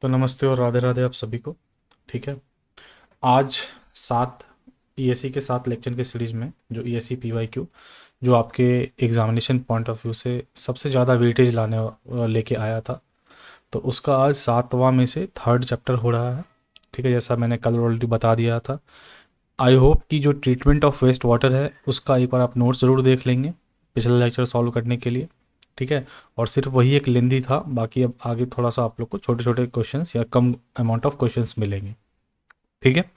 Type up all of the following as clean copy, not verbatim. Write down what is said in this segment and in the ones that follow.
तो नमस्ते और राधे राधे आप सभी को। ठीक है। आज 7 ईएससी के 7 लेक्चर के सीरीज में जो ईएससी पीवाईक्यू जो आपके एग्जामिनेशन पॉइंट ऑफ व्यू से सबसे ज़्यादा वेटेज लेके आया था, तो उसका आज 7वां में से 3rd चैप्टर हो रहा है। ठीक है, जैसा मैंने कल ऑलरेडी बता दिया था। आई होप कि जो ट्रीटमेंट ऑफ वेस्ट वाटर है उसका एक बार आप नोट्स ज़रूर देख लेंगे पिछला लेक्चर सॉल्व करने के लिए। ठीक है। और सिर्फ वही एक लेंदी था, बाकी अब आगे थोड़ा सा आप लोग को छोटे छोटे क्वेश्चंस या कम अमाउंट ऑफ क्वेश्चंस मिलेंगे। ठीक है।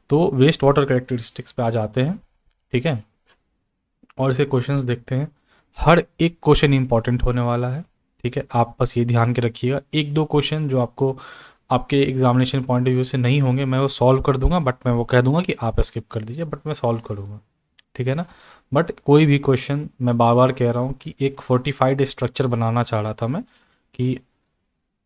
तो वेस्ट वाटर कैरेक्टरिस्टिक्स पे आ जाते हैं। ठीक है। और इसे क्वेश्चंस देखते हैं। हर एक क्वेश्चन इंपॉर्टेंट होने वाला है। ठीक है, आप बस ये ध्यान के रखिएगा, एक दो क्वेश्चन जो आपको आपके एग्जामिनेशन पॉइंट ऑफ व्यू से नहीं होंगे मैं वो सॉल्व कर दूंगा, बट मैं वो कह दूंगा कि आप स्किप कर दीजिए, बट मैं सॉल्व करूँगा। ठीक है ना। बट कोई भी क्वेश्चन, मैं बार बार कह रहा हूँ कि एक फोर्टिफाइड स्ट्रक्चर बनाना चाह रहा था मैं कि,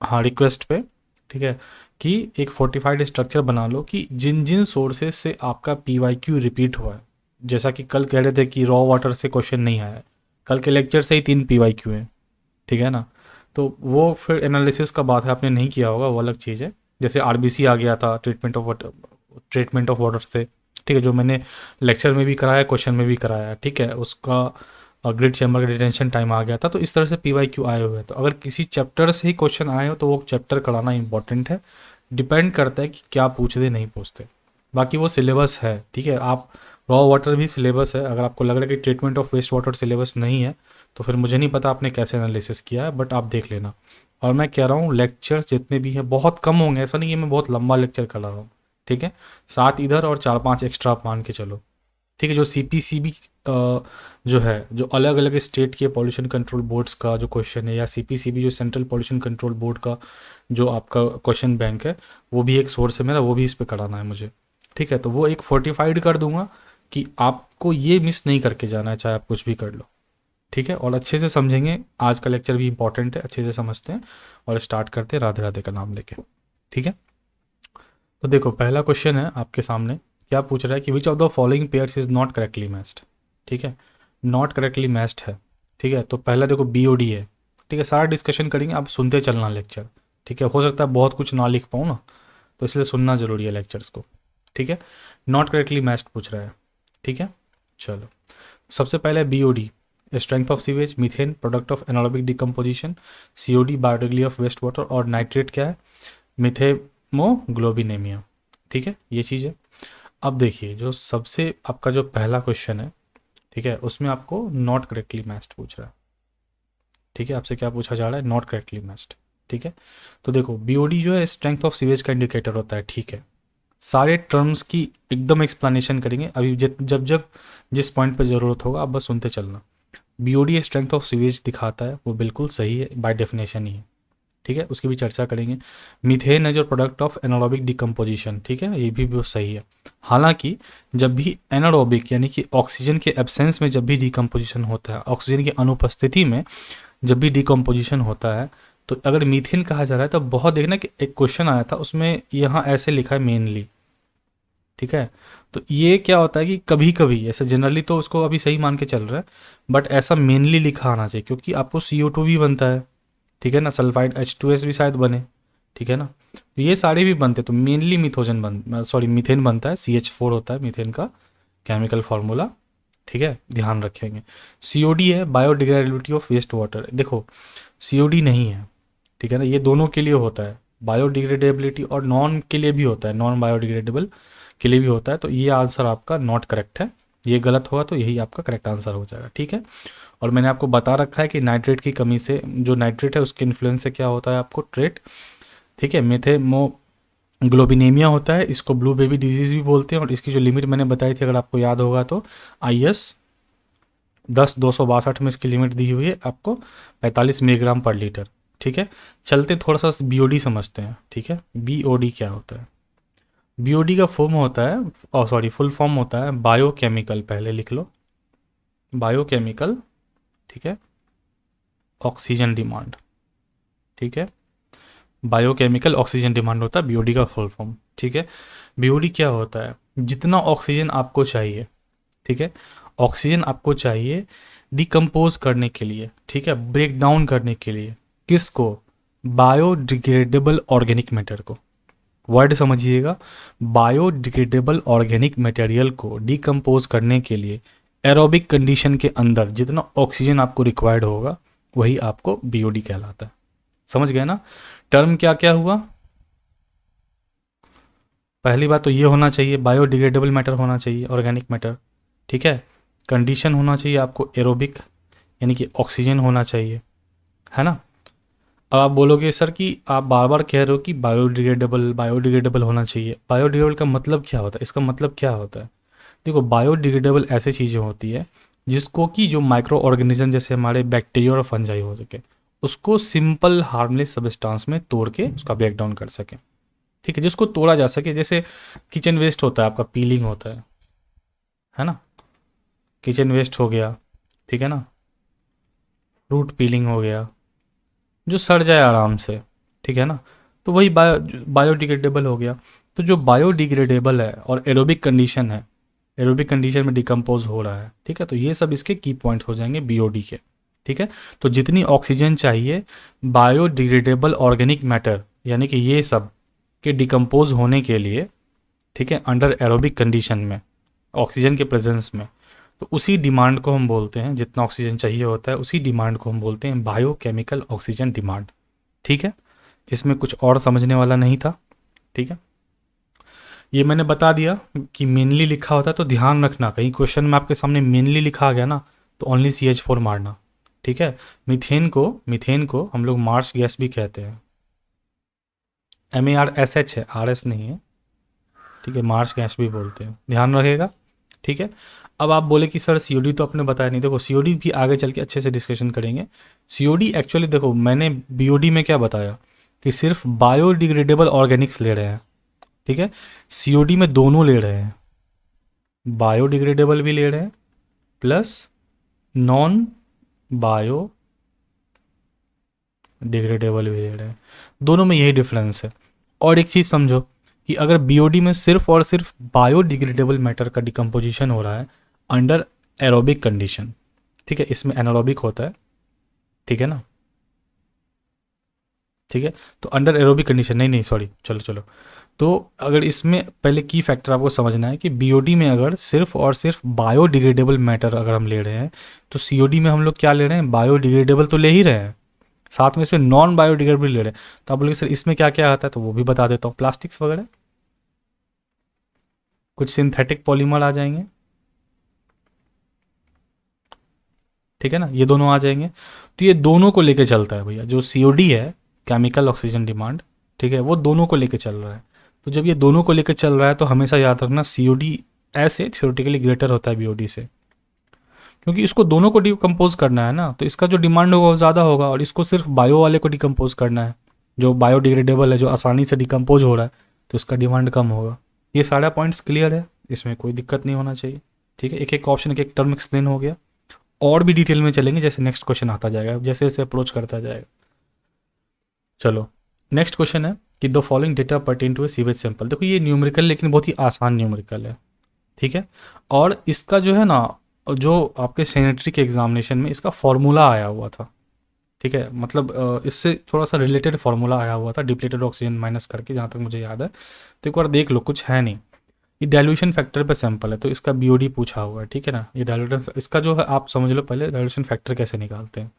हाँ, रिक्वेस्ट पे। ठीक है, कि एक फोर्टिफाइड स्ट्रक्चर बना लो कि जिन जिन सोर्सेज से आपका पीवाईक्यू रिपीट हुआ है। जैसा कि कल कह रहे थे कि रॉ वाटर से क्वेश्चन नहीं आया है, कल के लेक्चर से ही 3 पीवाईक्यू हैं। ठीक है ना। तो वो फिर एनालिसिस का बात है, आपने नहीं किया होगा वो अलग चीज़ है। जैसे आरबीसी आ गया था ट्रीटमेंट ऑफ वाटर से। ठीक है, जो मैंने लेक्चर में भी कराया, क्वेश्चन में भी कराया। ठीक है, उसका ग्रिड चैम्बर का डिटेंशन टाइम आ गया था। तो इस तरह से पीवाईक्यू आए हुए हैं, तो अगर किसी चैप्टर से ही क्वेश्चन आए हो तो वो चैप्टर कराना इंपॉर्टेंट है। डिपेंड करता है कि क्या पूछते नहीं पूछते। बाकी वो सिलेबस है। ठीक है, आप रॉ वाटर भी सिलेबस है। अगर आपको लग रहा है कि treatment of waste water syllabus नहीं है तो फिर मुझे नहीं पता आपने कैसे एनालिसिस किया है, बट आप देख लेना। और मैं कह रहा हूँ लेक्चर्स जितने भी हैं बहुत कम होंगे, ऐसा नहीं कि मैं बहुत लंबा लेक्चर कर रहा हूँ। ठीक है, 7 इधर और 4-5 एक्स्ट्रा आप मान के चलो। ठीक है, जो सीपीसीबी जो है, जो अलग अलग स्टेट के पॉल्यूशन कंट्रोल बोर्ड्स का जो क्वेश्चन है, या सीपीसीबी जो सेंट्रल पॉल्यूशन कंट्रोल बोर्ड का जो आपका क्वेश्चन बैंक है, वो भी एक सोर्स है मेरा, वो भी इस पे कराना है मुझे। ठीक है, तो वो एक फोर्टिफाइड कर दूंगा कि आपको ये मिस नहीं करके जाना है, चाहे आप कुछ भी कर लो। ठीक है, और अच्छे से समझेंगे। आज का लेक्चर भी इंपॉर्टेंट है, अच्छे से समझते हैं और स्टार्ट करते हैं राधे राधे का नाम लेके। ठीक है। तो देखो, पहला क्वेश्चन है आपके सामने। क्या पूछ रहा है कि विच of the following pairs is not correctly matched. ठीक है, नॉट करेक्टली मैच्ड है। ठीक है, तो पहला देखो बीओडी है। ठीक है, सारा डिस्कशन करेंगे, आप सुनते चलना लेक्चर। ठीक है, हो सकता है बहुत कुछ ना लिख पाऊँ ना, तो इसलिए सुनना जरूरी है लेक्चर्स को। ठीक है, नॉट करेक्टली मैच्ड पूछ रहा है। ठीक है, चलो सबसे पहले BOD, strength of sewage, methane product of anaerobic decomposition, COD biodegradability of waste water, और नाइट्रेट क्या है, मिथेमोग्लोबिनेमिया। ठीक है, ये चीज़ है। अब देखिए, जो सबसे आपका जो पहला क्वेश्चन है, ठीक है, उसमें आपको नॉट करेक्टली मैच्ड पूछ रहा है। ठीक है, आपसे क्या पूछा जा रहा है, नॉट करेक्टली मैच्ड। ठीक है, तो देखो बीओडी जो है स्ट्रेंथ ऑफ सीवेज का इंडिकेटर होता है। ठीक है, सारे टर्म्स की एकदम एक्सप्लेनेशन करेंगे अभी, जब जब जिस पॉइंट पर ज़रूरत होगा आप बस सुनते चलना। बीओडी स्ट्रेंथ ऑफ सीवेज दिखाता है, वो बिल्कुल सही है, बाय डेफिनेशन ही है। ठीक है, उसकी भी चर्चा करेंगे। मीथेन है जो प्रोडक्ट ऑफ एनारोबिक डिकम्पोजिशन। ठीक है, ये भी बहुत सही है। हालांकि जब भी एनारोबिक यानी कि ऑक्सीजन के एब्सेंस में जब भी डिकम्पोजिशन होता है, ऑक्सीजन की अनुपस्थिति में जब भी डिकम्पोजिशन होता है, तो अगर मीथेन कहा जा रहा है तो बहुत देखना कि एक क्वेश्चन आया था उसमें यहाँ ऐसे लिखा है मेनली। ठीक है, तो ये क्या होता है कि कभी कभी ऐसे, जनरली तो उसको अभी सही मान के चल रहा है, बट ऐसा मेनली लिखा आना चाहिए क्योंकि आपको CO2 भी बनता है। ठीक है ना, सल्फाइड H2S भी शायद बने। ठीक है ना, तो ये सारे भी बनते, तो मेनली मीथेन बनता है, CH4 होता है मीथेन का केमिकल फार्मूला। ठीक है, ध्यान रखेंगे। COD है बायोडिग्रेडेबिलिटी ऑफ वेस्ट वाटर। देखो COD नहीं है। ठीक है ना, ये दोनों के लिए होता है, बायोडिग्रेडेबिलिटी और नॉन के लिए भी होता है, नॉन बायोडिग्रेडेबल के लिए भी होता है। तो ये आंसर आपका नॉट करेक्ट है, ये गलत होगा तो यही आपका करेक्ट आंसर हो जाएगा। ठीक है, और मैंने आपको बता रखा है कि नाइट्रेट की कमी से, जो नाइट्रेट है उसके इन्फ्लुएंस से क्या होता है आपको ट्रेट। ठीक है, मेथेमोग्लोबिनेमिया होता है, इसको ब्लू बेबी डिजीज़ भी बोलते हैं, और इसकी जो लिमिट मैंने बताई थी अगर आपको याद होगा तो IS 10-262 में इसकी लिमिट दी हुई है आपको 45 मिलीग्राम पर लीटर। ठीक है, चलते थोड़ा सा बीओडी समझते हैं। ठीक है, बीओडी क्या होता है। बीओडी का फॉर्म होता है, फुल फॉर्म होता है बायोकेमिकल, पहले लिख लो, बायोकेमिकल। ठीक है, ऑक्सीजन डिमांड। ठीक है, बायोकेमिकल ऑक्सीजन डिमांड होता है बीओडी का फुल फॉर्म। ठीक है, बीओडी क्या होता है, जितना ऑक्सीजन आपको चाहिए। ठीक है, ऑक्सीजन आपको चाहिए डिकम्पोज करने के लिए। ठीक है, ब्रेक डाउन करने के लिए, किसको, बायोडिग्रेडेबल ऑर्गेनिक मैटर को, वर्ड समझिएगा, बायोडिग्रेडेबल ऑर्गेनिक मटेरियल को डिकम्पोज करने के लिए एरोबिक कंडीशन के अंदर जितना ऑक्सीजन आपको रिक्वायर्ड होगा वही आपको बीओडी कहलाता है। समझ गए ना? टर्म क्या क्या हुआ? पहली बात तो ये होना चाहिए, बायोडिग्रेडेबल मैटर होना चाहिए, ऑर्गेनिक मैटर, ठीक है। कंडीशन होना चाहिए आपको एरोबिक, यानी कि ऑक्सीजन होना चाहिए, है ना। अब आप बोलोगे सर कि आप बार बार कह रहे हो कि बायोडिग्रेडेबल बायोडिग्रेडेबल होना चाहिए, बायोडिग्रेडेबल का मतलब क्या होता है, इसका मतलब क्या होता है? देखो, बायोडिग्रेडेबल ऐसी चीज़ें होती है जिसको कि जो माइक्रो ऑर्गेनिज्म जैसे हमारे बैक्टीरिया और फंजाई हो सके उसको सिंपल हार्मलेस सब्सटेंस में तोड़ के उसका ब्रेक डाउन कर सके, ठीक है, जिसको तोड़ा जा सके। जैसे किचन वेस्ट होता है, आपका पीलिंग होता है ना, किचन वेस्ट हो गया, ठीक है ना, फ्रूट पीलिंग हो गया, जो सड़ जाए आराम से, ठीक है ना, तो वही बायोडिग्रेडेबल हो गया। तो जो बायोडिग्रेडेबल है और एरोबिक कंडीशन है, एरोबिक कंडीशन में डिकम्पोज हो रहा है, ठीक है, तो ये सब इसके की पॉइंट हो जाएंगे बीओडी के, ठीक है। तो जितनी ऑक्सीजन चाहिए बायोडिग्रेडेबल ऑर्गेनिक मैटर यानी कि ये सब के डिकम्पोज होने के लिए, ठीक है, अंडर एरोबिक कंडीशन में ऑक्सीजन के प्रेजेंस में, तो उसी डिमांड को हम बोलते हैं, जितना ऑक्सीजन चाहिए होता है उसी डिमांड को हम बोलते हैं बायोकेमिकल ऑक्सीजन डिमांड, ठीक है। इसमें कुछ और समझने वाला नहीं था, ठीक है। ये मैंने बता दिया कि मेनली लिखा होता है, तो ध्यान रखना कहीं क्वेश्चन में आपके सामने मेनली लिखा आ गया ना तो ओनली CH4 मारना, ठीक है। मीथेन को हम लोग मार्स गैस भी कहते हैं, MARSH है, RS नहीं है, ठीक है, मार्स गैस भी बोलते हैं, ध्यान रखेगा, ठीक है। अब आप बोले कि सर सीओडी तो आपने बताया नहीं, देखो सीओडी भी आगे चल के अच्छे से डिस्कशन करेंगे। सीओडी एक्चुअली देखो मैंने बीओडी में क्या बताया कि सिर्फ बायोडिग्रेडेबल ऑर्गेनिक्स ले रहे हैं, ठीक है। सीओडी में दोनों ले रहे हैं, बायोडिग्रेडेबल भी ले रहे हैं प्लस नॉन बायोडिग्रेडेबल भी ले रहे हैं, दोनों में यही डिफरेंस है। और एक चीज़ समझो कि अगर बीओडी में सिर्फ और सिर्फ बायोडिग्रेडेबल मैटर का डिकम्पोजिशन हो रहा है अंडर एरोबिक कंडीशन, ठीक है, इसमें एनारोबिक होता है, ठीक है ना, ठीक है, तो अंडर एरोबिक कंडीशन, नहीं नहीं सॉरी, चलो चलो, तो अगर इसमें पहले की फैक्टर आपको समझना है कि बीओडी में अगर सिर्फ और सिर्फ बायोडिग्रेडेबल मैटर अगर हम ले रहे हैं तो सीओडी में हम लोग क्या ले रहे हैं, बायोडिग्रेडेबल तो ले ही रहे हैं, साथ में इसमें नॉन बायोडिग्रेडेबल ले रहे हैं। तो आप बोलोगे सर इसमें क्या क्या आता है, तो वो भी बता देता हूँ, प्लास्टिक्स वगैरह, कुछ सिंथेटिक पॉलीमर आ जाएंगे, ठीक है ना, ये दोनों आ जाएंगे। तो ये दोनों को लेके चलता है भैया, जो सीओडी है केमिकल ऑक्सीजन डिमांड, ठीक है, वो दोनों को लेके चल रहा है। तो जब ये दोनों को लेके चल रहा है तो हमेशा याद रखना सीओडी ऐसे थ्योरेटिकली ग्रेटर होता है बीओडी से, क्योंकि इसको दोनों को डिकम्पोज करना है ना, तो इसका जो डिमांड होगा वो ज़्यादा होगा, और इसको सिर्फ बायो वाले को डिकम्पोज करना है जो बायोडिग्रेडेबल है, जो आसानी से डिकम्पोज हो रहा है, तो इसका डिमांड कम होगा। ये सारा पॉइंट्स क्लियर है, इसमें कोई दिक्कत नहीं होना चाहिए, ठीक है। एक एक ऑप्शन एक एक टर्म एक्सप्लेन हो गया, और भी डिटेल में चलेंगे जैसे नेक्स्ट क्वेश्चन आता जाएगा, जैसे जैसे अप्रोच करता जाएगा। चलो नेक्स्ट क्वेश्चन है कि the following data pertain to a sewage sample. देखो ये न्यूमेरिकल लेकिन बहुत ही आसान न्यूमेरिकल है, ठीक है। और इसका जो है ना, जो आपके सैनिटरी के एग्जामिनेशन में इसका फॉर्मूला आया हुआ था, ठीक है, मतलब इससे थोड़ा सा रिलेटेड फॉर्मूला आया हुआ था डिप्लेटेड ऑक्सीजन माइनस करके, जहाँ तक मुझे याद है। तो एक बार देख लो, कुछ है नहीं, ये डाइल्यूशन फैक्टर पे सैंपल है तो इसका बीओडी पूछा हुआ है, ठीक है ना। ये डाइल्यूशन इसका जो है आप समझ लो पहले डाइल्यूशन फैक्टर कैसे निकालते हैं।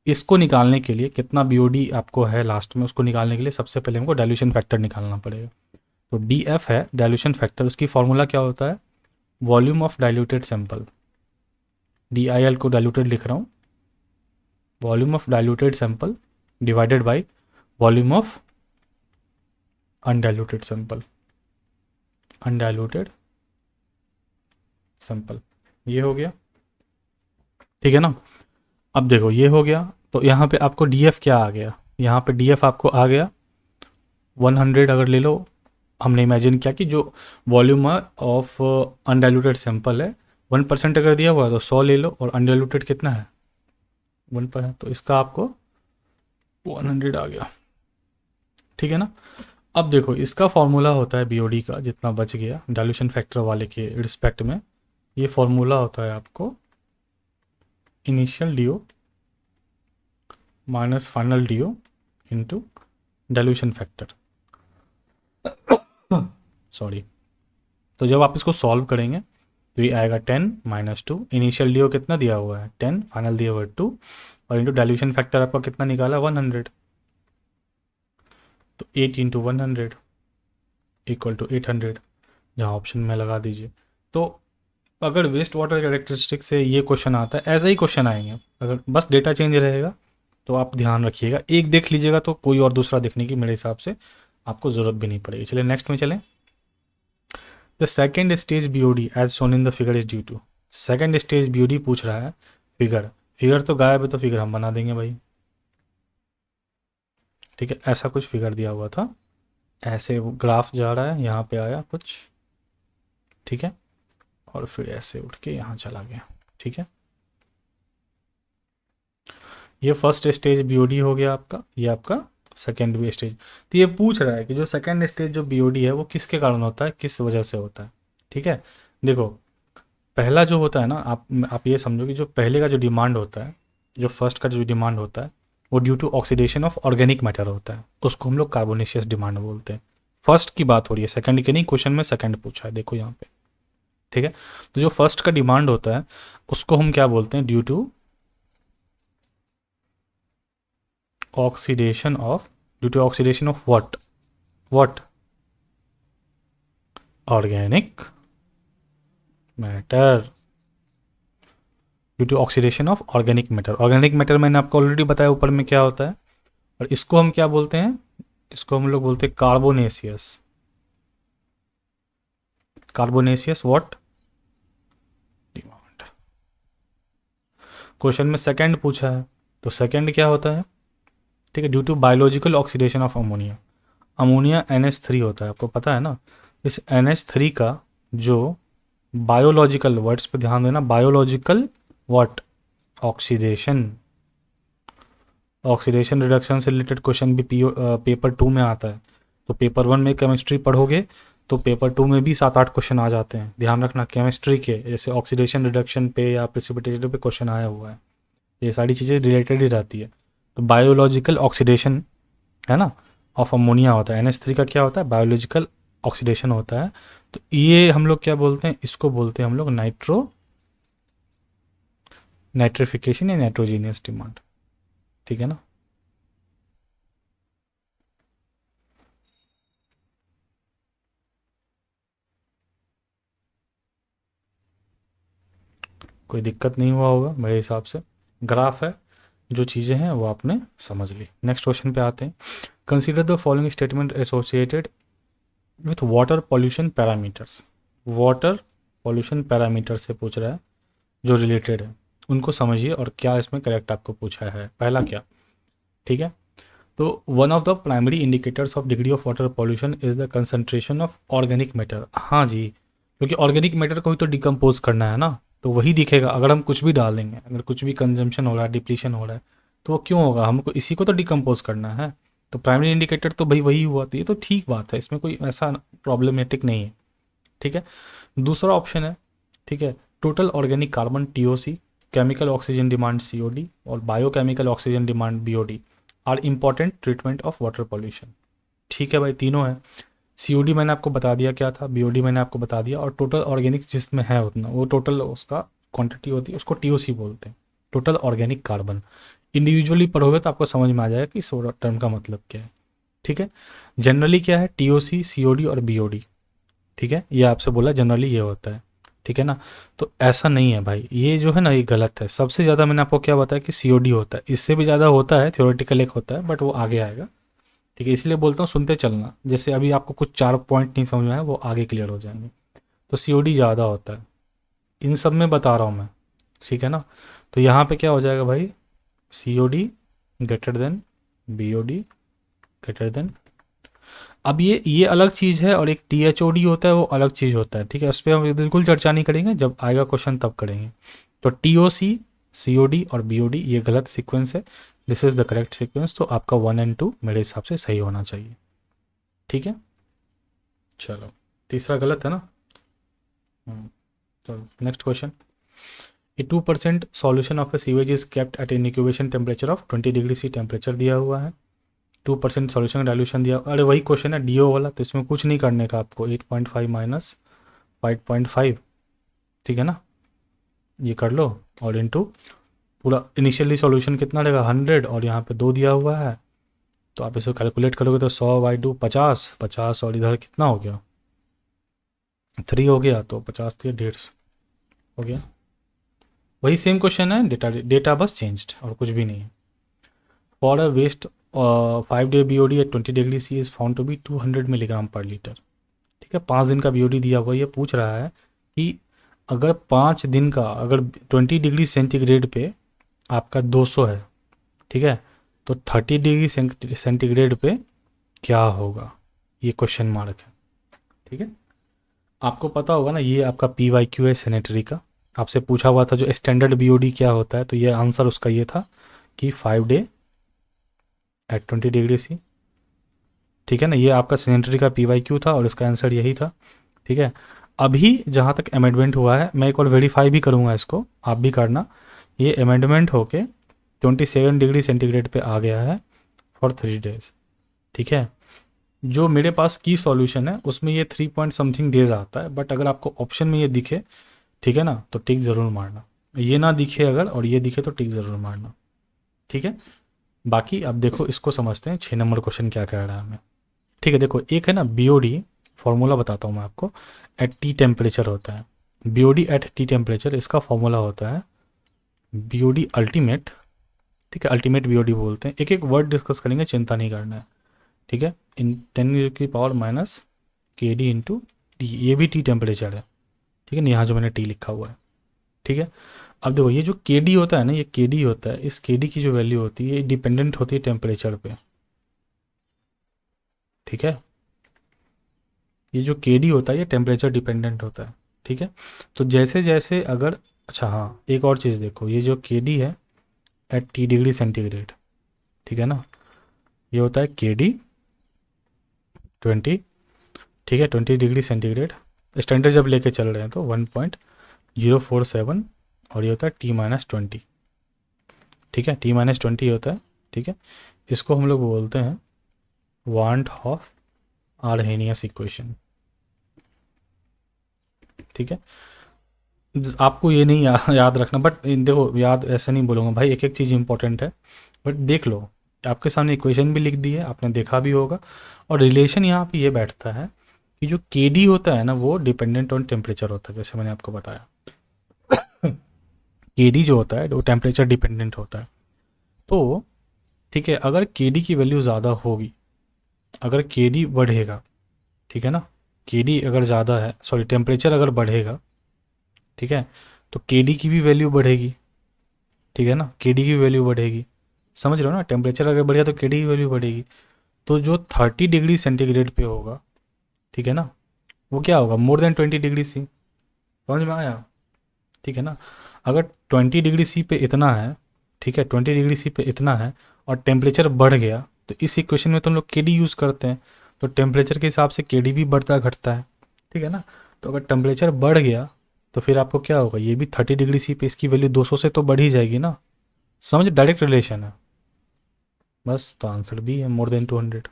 इसको निकालने के लिए कितना बीओडी आपको है लास्ट में, उसको निकालने के लिए सबसे पहले हमको डाइल्यूशन फैक्टर निकालना पड़ेगा। तो डी एफ है डाइल्यूशन फैक्टर, उसकी फॉर्मूला क्या होता है, volume of diluted sample, DIL को डाइल्यूटेड लिख रहा हूँ, volume of diluted sample divided by volume of undiluted sample, undiluted sample, ये हो गया, ठीक है ना। अब देखो ये हो गया, तो यहाँ पे आपको DF क्या आ गया, यहाँ पे DF आपको आ गया 100। अगर ले लो, हमने इमेजिन किया कि जो वॉल्यूम ऑफ अनडाइल्यूटेड सैंपल है 1% अगर दिया हुआ है तो 100 ले लो, और अनडाइल्यूटेड कितना है 1%, तो इसका आपको 100 आ गया, ठीक है ना। अब देखो इसका फॉर्मूला होता है बीओडी का, जितना बच गया डाइल्यूशन फैक्टर वाले के रिस्पेक्ट में, ये फॉर्मूला होता है आपको initial DO minus final DO into dilution factor, sorry. तो जब आप इसको सॉल्व करेंगे तो ये आएगा 10 माइनस 2, इनिशियल डी कितना दिया हुआ है 10, फाइनल दिया हुआ है 2, और इंटू डाइल्यूशन फैक्टर आपका कितना निकाला 100, तो 8 इंटू 100 इक्वल टू 800, जहाँ ऑप्शन में लगा दीजिए। तो अगर वेस्ट वाटर कैरेक्टरिस्टिक से ये क्वेश्चन आता है, ऐसा ही क्वेश्चन आएंगे, अगर बस डेटा चेंज रहेगा तो आप ध्यान रखिएगा, एक देख लीजिएगा तो कोई और दूसरा देखने की मेरे हिसाब से आपको ज़रूरत भी नहीं पड़ेगी। चलिए नेक्स्ट में चलें। The second stage BOD as shown in the figure is due to, second stage BOD पूछ रहा है, फिगर तो गायब है, तो फिगर हम बना देंगे भाई, ठीक है। ऐसा कुछ फिगर दिया हुआ था, ऐसे वो ग्राफ जा रहा है, यहाँ पे आया कुछ, ठीक है, और फिर ऐसे उठ के यहाँ चला गया, ठीक है। ये फर्स्ट स्टेज बीओडी हो गया आपका, ये आपका सेकेंड भी स्टेज। तो ये पूछ रहा है कि जो सेकेंड स्टेज जो बीओडी है वो किसके कारण होता है, किस वजह से होता है, ठीक है। देखो पहला जो होता है ना, आप ये समझो कि जो पहले का जो डिमांड होता है, जो फर्स्ट का जो डिमांड होता है वो due to oxidation of organic matter होता है, उसको हम लोग कार्बोनेशियस डिमांड बोलते हैं। फर्स्ट की बात हो रही है, सेकंड की नहीं, क्वेश्चन में सेकंड पूछा है, देखो यहाँ पे, ठीक है। तो जो फर्स्ट का डिमांड होता है उसको हम क्या बोलते हैं, due to oxidation of, due to oxidation of what organic matter, due to oxidation of organic matter. Organic matter मैंने आपको ऑलरेडी बताया ऊपर में क्या होता है, और इसको हम क्या बोलते हैं, इसको हम लोग बोलते हैं carbonaceous, carbonaceous what demand. Question में सेकंड पूछा है, तो सेकंड क्या होता है, ठीक है, due to biological oxidation of ammonia. Ammonia NH3 होता है, आपको पता है ना। इस NH3 का जो बायोलॉजिकल, वर्ड्स पे ध्यान देना, biological what oxidation, oxidation reduction से रिलेटेड क्वेश्चन भी पेपर 2 में आता है। तो पेपर 1 में केमिस्ट्री पढ़ोगे तो पेपर 2 में भी 7-8 क्वेश्चन आ जाते हैं, ध्यान रखना केमिस्ट्री के, जैसे ऑक्सीडेशन रिडक्शन पे या प्रेसिपिटेशन पे क्वेश्चन आया हुआ है, ये सारी चीज़ें रिलेटेड ही रहती है। तो बायोलॉजिकल ऑक्सीडेशन है ना ऑफ अमोनिया होता है, NH3 का क्या होता है, बायोलॉजिकल ऑक्सीडेशन होता है। तो ये हम लोग क्या बोलते हैं, इसको बोलते हैं हम लोग नाइट्रिफिकेशन या नाइट्रोजीनियस डिमांड, ठीक है ना। कोई दिक्कत नहीं हुआ होगा मेरे हिसाब से, ग्राफ है, जो चीज़ें हैं वो आपने समझ ली। नेक्स्ट क्वेश्चन पे आते हैं। Consider the following statement associated with water pollution parameters, water pollution parameter से पूछ रहा है जो रिलेटेड है, उनको समझिए और क्या इसमें करेक्ट आपको पूछा है। पहला क्या, ठीक है, तो one of the primary indicators of degree of water pollution is the concentration of organic matter. हाँ जी, क्योंकि ऑर्गेनिक मैटर को ही तो डिकम्पोज करना है ना, तो वही दिखेगा। अगर हम कुछ भी डाल देंगे, अगर कुछ भी कंजम्पशन हो रहा है, डिप्लीशन हो रहा है, तो वो क्यों होगा, हमको इसी को तो डिकम्पोज करना है। तो प्राइमरी इंडिकेटर तो भाई वही हुआ, तो ये तो ठीक बात है, इसमें कोई ऐसा प्रॉब्लमेटिक नहीं है, ठीक है। दूसरा ऑप्शन है, ठीक है, total organic carbon TOC, chemical oxygen demand COD, और biochemical oxygen demand BOD are important treatment of water pollution. ठीक है भाई, तीनों है। COD मैंने आपको बता दिया क्या था, BOD मैंने आपको बता दिया, और टोटल ऑर्गेनिक जिसमें है उतना, वो टोटल उसका क्वांटिटी होती है, उसको TOC बोलते हैं, टोटल ऑर्गेनिक कार्बन। इंडिविजुअली पढ़ोगे तो आपको समझ में आ जाएगा कि इस टर्म का मतलब क्या है, ठीक है। जनरली क्या है, TOC, COD और BOD, ठीक है, ये आपसे बोला जनरली ये होता है, ठीक है ना। तो ऐसा नहीं है भाई, ये जो है ना ये गलत है। सबसे ज़्यादा मैंने आपको क्या बताया कि COD होता है, इससे भी ज़्यादा होता है, थ्योरेटिकल एक होता है, बट वो आगे आएगा, ठीक है। इसलिए बोलता हूँ सुनते चलना, जैसे अभी आपको कुछ 4 पॉइंट नहीं समझ में आया, वो आगे क्लियर हो जाएंगे। तो COD ज़्यादा होता है, इन सब में बता रहा हूँ मैं, ठीक है ना। तो यहाँ पे क्या हो जाएगा भाई, COD greater than BOD greater then. अब ये अलग चीज़ है, और एक THOD होता है, वो अलग चीज़ होता है, ठीक है। उस पर हम बिल्कुल चर्चा नहीं करेंगे, जब आएगा क्वेश्चन तब करेंगे। तो TOC, COD और BOD ये गलत सीक्वेंस है, this is the correct sequence. तो आपका 1 और 2 मेरे हिसाब से सही होना चाहिए, ठीक है। चलो, तीसरा गलत है ना। चलो next question. A 2% solution of a sewage is kept at an incubation temperature of 20 degree C temperature दिया हुआ है, 2% सॉल्यूशन का डाइल्यूशन दिया। अरे वही क्वेश्चन है डीओ वाला, तो इसमें कुछ नहीं करने का आपको, 8.5 माइनस 5.5, ठीक है ना, ये कर लो और इनटू पूरा इनिशियली सॉल्यूशन कितना रहेगा 100, और यहाँ पे 2 दिया हुआ है, तो आप इसको कैलकुलेट करोगे तो 100/2 50, 50 और इधर कितना हो गया 3 हो गया, तो 50 थी 150 हो गया। वही सेम क्वेश्चन है, डेटा बस चेंज्ड और कुछ भी नहीं है। For a waste 5-day BOD at 20 degree C is found to be 200 milligram per litre. ठीक है, 5 दिन का BOD दिया हुआ, ये पूछ रहा है कि अगर 5 दिन का, अगर 20 डिग्री सेंटीग्रेड पे आपका 200 है, ठीक है, तो 30 डिग्री सेंटीग्रेड पे क्या होगा, ये क्वेश्चन मार्क है। ठीक है, आपको पता होगा ना, ये आपका PYQ है सैनिटरी का, आपसे पूछा हुआ था जो स्टैंडर्ड BOD क्या होता है, तो ये आंसर उसका ये था कि 5 डे एट 20 डिग्री सी। ठीक है ना, ये आपका सैनिटरी का PYQ था और इसका आंसर यही था। ठीक है, अभी जहाँ तक अमेंडमेंट हुआ है, मैं एक और वेरीफाई भी करूँगा इसको, आप भी करना, ये अमेंडमेंट होके 27 डिग्री सेंटीग्रेड पे आ गया है फॉर 3 डेज। ठीक है, जो मेरे पास की सॉल्यूशन है उसमें ये 3 पॉइंट समथिंग डेज आता है, बट अगर आपको ऑप्शन में ये दिखे, ठीक है ना, तो टिक ज़रूर मारना, ये ना दिखे अगर और ये दिखे तो टिक ज़रूर मारना। ठीक है, बाकी अब देखो इसको समझते हैं 6 नंबर क्वेश्चन क्या कह रहा है हमें। ठीक है, देखो एक है ना BOD, फॉर्मूला बताता हूँ मैं आपको, एट टी टेम्परेचर होता है, BOD एट टी टेम्परेचर, इसका फॉर्मूला होता है BOD अल्टीमेट। ठीक है, अल्टीमेट BOD बोलते हैं, एक एक वर्ड डिस्कस करेंगे, चिंता नहीं करना है। ठीक है, इन 10⁻⁻ KD इंटू टी, ये भी टी टेम्परेचर है। ठीक है ना, यहाँ जो मैंने टी लिखा हुआ है। ठीक है, अब देखो ये जो KD होता है ना, ये KD होता है, इस KD की जो वैल्यू होती है ये डिपेंडेंट होती है टेम्परेचर पे। ठीक है, ये जो KD होता है ये टेम्परेचर डिपेंडेंट होता है। ठीक है, तो जैसे जैसे अगर, अच्छा हाँ, एक और चीज़ देखो, ये जो KD है एट T डिग्री सेंटीग्रेड, ठीक है ना, ये होता है KD 20, ठीक है, 20 डिग्री सेंटीग्रेड, स्टैंडर्ड जब लेके चल रहे हैं तो 1.047, और ये होता है T-20। ठीक है, T-20 होता है। ठीक है, इसको हम लोग बोलते हैं वांट ऑफ आर्हेनियस इक्वेशन। ठीक है, आपको ये नहीं याद रखना, बट देखो याद ऐसे नहीं बोलूँगा भाई, एक एक चीज़ इंपॉर्टेंट है, बट देख लो, आपके सामने इक्वेशन भी लिख दी है, आपने देखा भी होगा, और रिलेशन यहाँ पे ये बैठता है कि जो KD होता है ना वो डिपेंडेंट ऑन टेम्परेचर होता है, जैसे मैंने आपको बताया KD जो होता है वो टेम्परेचर डिपेंडेंट होता है। तो ठीक है, अगर KD की वैल्यू ज़्यादा होगी, अगर KD बढ़ेगा, ठीक है ना, KD अगर ज़्यादा है, सॉरी टेम्परेचर अगर बढ़ेगा, ठीक है, तो KD की भी वैल्यू बढ़ेगी। ठीक है ना, KD की वैल्यू बढ़ेगी, समझ रहे हो ना, टेम्परेचर अगर बढ़ेगा तो KD की वैल्यू बढ़ेगी। तो जो 30 डिग्री सेंटीग्रेड पे होगा, ठीक है ना, वो क्या होगा, मोर देन 20 डिग्री सी। समझ में आया? ठीक है ना, अगर 20 डिग्री सी पे इतना है, ठीक है, 20 डिग्री सी पे इतना है और टेम्परेचर बढ़ गया, तो इस इक्वेशन में तो हम लोग KD यूज़ करते हैं, तो टेम्परेचर के हिसाब से KD भी बढ़ता घटता है। ठीक है ना, तो अगर टेम्परेचर बढ़ गया तो फिर आपको क्या होगा, ये भी 30 डिग्री सी पे इसकी वैल्यू 200 से तो बढ़ ही जाएगी ना। समझ, डायरेक्ट रिलेशन है बस, तो आंसर भी है मोर देन 200।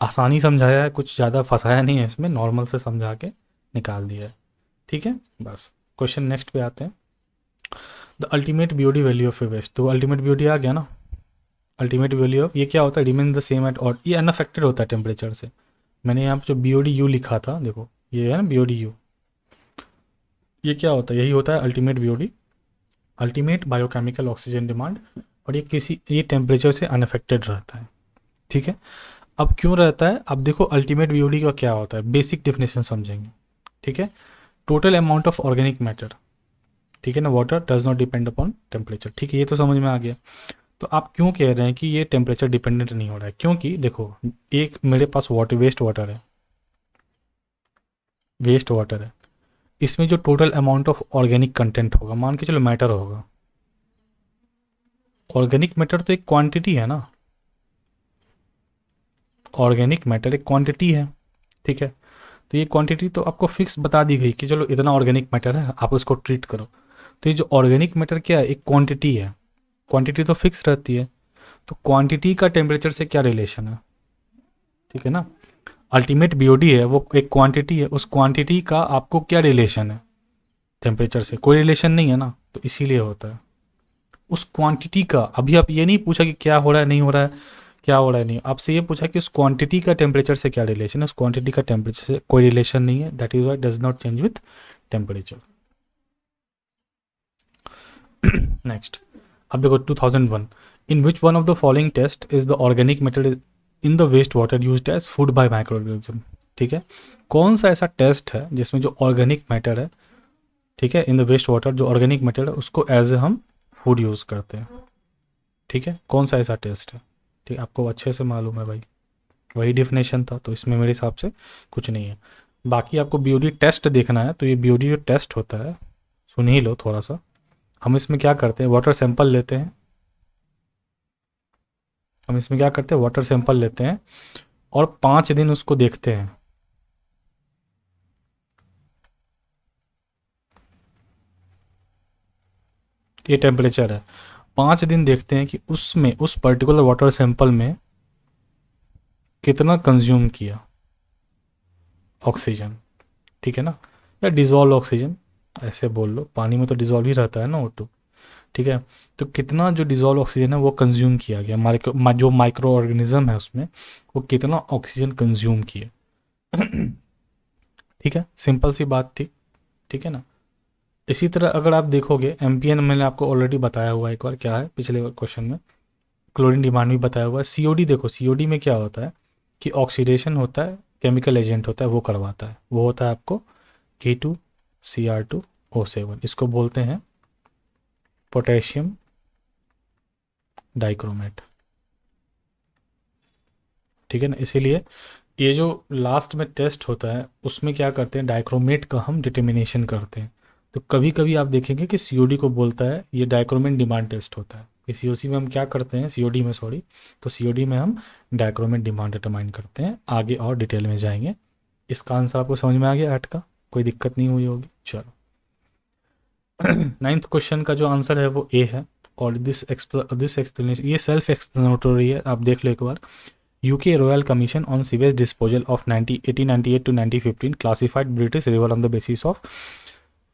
आसानी समझाया है, कुछ ज़्यादा फंसाया नहीं है इसमें, नॉर्मल से समझा के निकाल दिया है। ठीक है, बस क्वेश्चन नेक्स्ट पे आते हैं। The ultimate BOD value of a waste, तो अल्टीमेट BOD आ गया ना, अल्टीमेट वैल्यू ऑफ, ये क्या होता है, रिमेन द सेम एट, और ये अनअफेक्टेड होता है टेम्परेचर से। मैंने यहाँ पे जो BOD U लिखा था, देखो ये है ना BOD U, ये क्या होता है, यही होता है ultimate BOD, ultimate biochemical oxygen demand, और ये ये टेम्परेचर से अनअफेक्टेड रहता है। ठीक है, अब क्यों रहता है, अब देखो अल्टीमेट BOD का क्या होता है, बेसिक डेफिनेशन समझेंगे। ठीक है, total amount of organic matter, ठीक है ना, water does not depend upon temperature. ठीक है, ये तो समझ में आ गया। तो आप क्यों कह रहे हैं कि ये टेम्परेचर डिपेंडेंट नहीं हो रहा है, क्योंकि देखो एक मेरे पास वेस्ट वाटर है, वेस्ट वाटर है, इसमें जो total amount of organic content होगा, मान के चलो मैटर होगा, ऑर्गेनिक मैटर तो एक क्वांटिटी है ना, ऑर्गेनिक मैटर एक क्वांटिटी है। ठीक है, तो ये क्वांटिटी तो आपको फिक्स बता दी गई कि चलो इतना ऑर्गेनिक मैटर है, आप उसको ट्रीट करो। तो ये जो ऑर्गेनिक मैटर क्या है, एक क्वांटिटी है, क्वांटिटी तो फिक्स रहती है। तो क्वांटिटी का टेम्परेचर से क्या रिलेशन है, ठीक है ना। अल्टीमेट बीओडी है वो एक क्वांटिटी है, उस क्वांटिटी का आपको क्या रिलेशन है टेम्परेचर से, कोई रिलेशन नहीं है ना, तो इसीलिए होता है उस क्वांटिटी का। अभी आप ये नहीं पूछा कि क्या हो रहा है नहीं हो रहा है, क्या हो रहा है नहीं, आपसे ये पूछा कि उस क्वांटिटी का टेम्परेचर से क्या रिलेशन है, उस क्वांटिटी का टेम्परेचर से कोई रिलेशन नहीं है, that is why does not change with temperature. Next, अब देखो 2001, in which one of the following test is the organic matter in the waste water used as food by micro organism, ठीक है। कौन सा ऐसा test है जिसमें जो ऑर्गेनिक मैटर है, ठीक है, इन द वेस्ट वाटर जो ऑर्गेनिक मैटर है उसको एज ए हम फूड यूज़ करते हैं, ठीक है, कौन सा ऐसा टेस्ट है, ठीक है, आपको अच्छे से मालूम है भाई, वही डिफिनेशन था, तो इसमें मेरे हिसाब से कुछ नहीं है। बाकी आपको बीओडी टेस्ट देखना है, तो ये बीओडी जो टेस्ट होता है सुन ही लो थोड़ा सा। हम इसमें क्या करते हैं, वाटर सैंपल लेते हैं, हम इसमें क्या करते हैं, वाटर सैंपल लेते हैं और 5 दिन उसको देखते हैं, ये टेम्परेचर है, 5 दिन देखते हैं कि उसमें उस पर्टिकुलर वाटर सैंपल में कितना कंज्यूम किया ऑक्सीजन, ठीक है ना, या डिजॉल्व ऑक्सीजन ऐसे बोल लो, पानी में तो डिजॉल्व ही रहता है ना O2, ठीक है। तो कितना जो डिजॉल्व ऑक्सीजन है वो कंज्यूम किया गया, जो माइक्रो ऑर्गेनिज्म है उसमें वो कितना ऑक्सीजन कंज्यूम किया, ठीक है, सिंपल सी बात थी, ठीक है ना। इसी तरह अगर आप देखोगे एमपीएन मैंने आपको ऑलरेडी बताया हुआ है एक बार, क्या है पिछले क्वेश्चन में, क्लोरीन डिमांड भी बताया हुआ है। सीओडी देखो, सीओडी में क्या होता है कि ऑक्सीडेशन होता है, केमिकल एजेंट होता है वो करवाता है, वो होता है आपको K2Cr2O7, इसको बोलते हैं पोटेशियम डाइक्रोमेट, ठीक है ना। इसीलिए ये जो लास्ट में टेस्ट होता है उसमें क्या करते हैं, डाइक्रोमेट का हम डिटर्मिनेशन करते हैं। तो कभी कभी आप देखेंगे कि सीओडी को बोलता है, ये डाइक्रोमेट डिमांड टेस्ट होता है, कि सीओसी में हम क्या करते हैं, सीओडी में सॉरी, तो सीओडी में हम डाइक्रोमेट डिमांड डिटरमाइन करते हैं। आगे और डिटेल में जाएंगे। इसका आंसर आपको समझ में आ गया 8 का, कोई दिक्कत नहीं हुई होगी। चलो 9th क्वेश्चन का जो आंसर है वो ए है, और दिस एक्सप्लेनेशन ये सेल्फ एक्सप्लेनेटरी है, आप देख लो एक बार। UK Royal Commission on Sewage Disposal of 1898 to 1915 classified British river on the basis of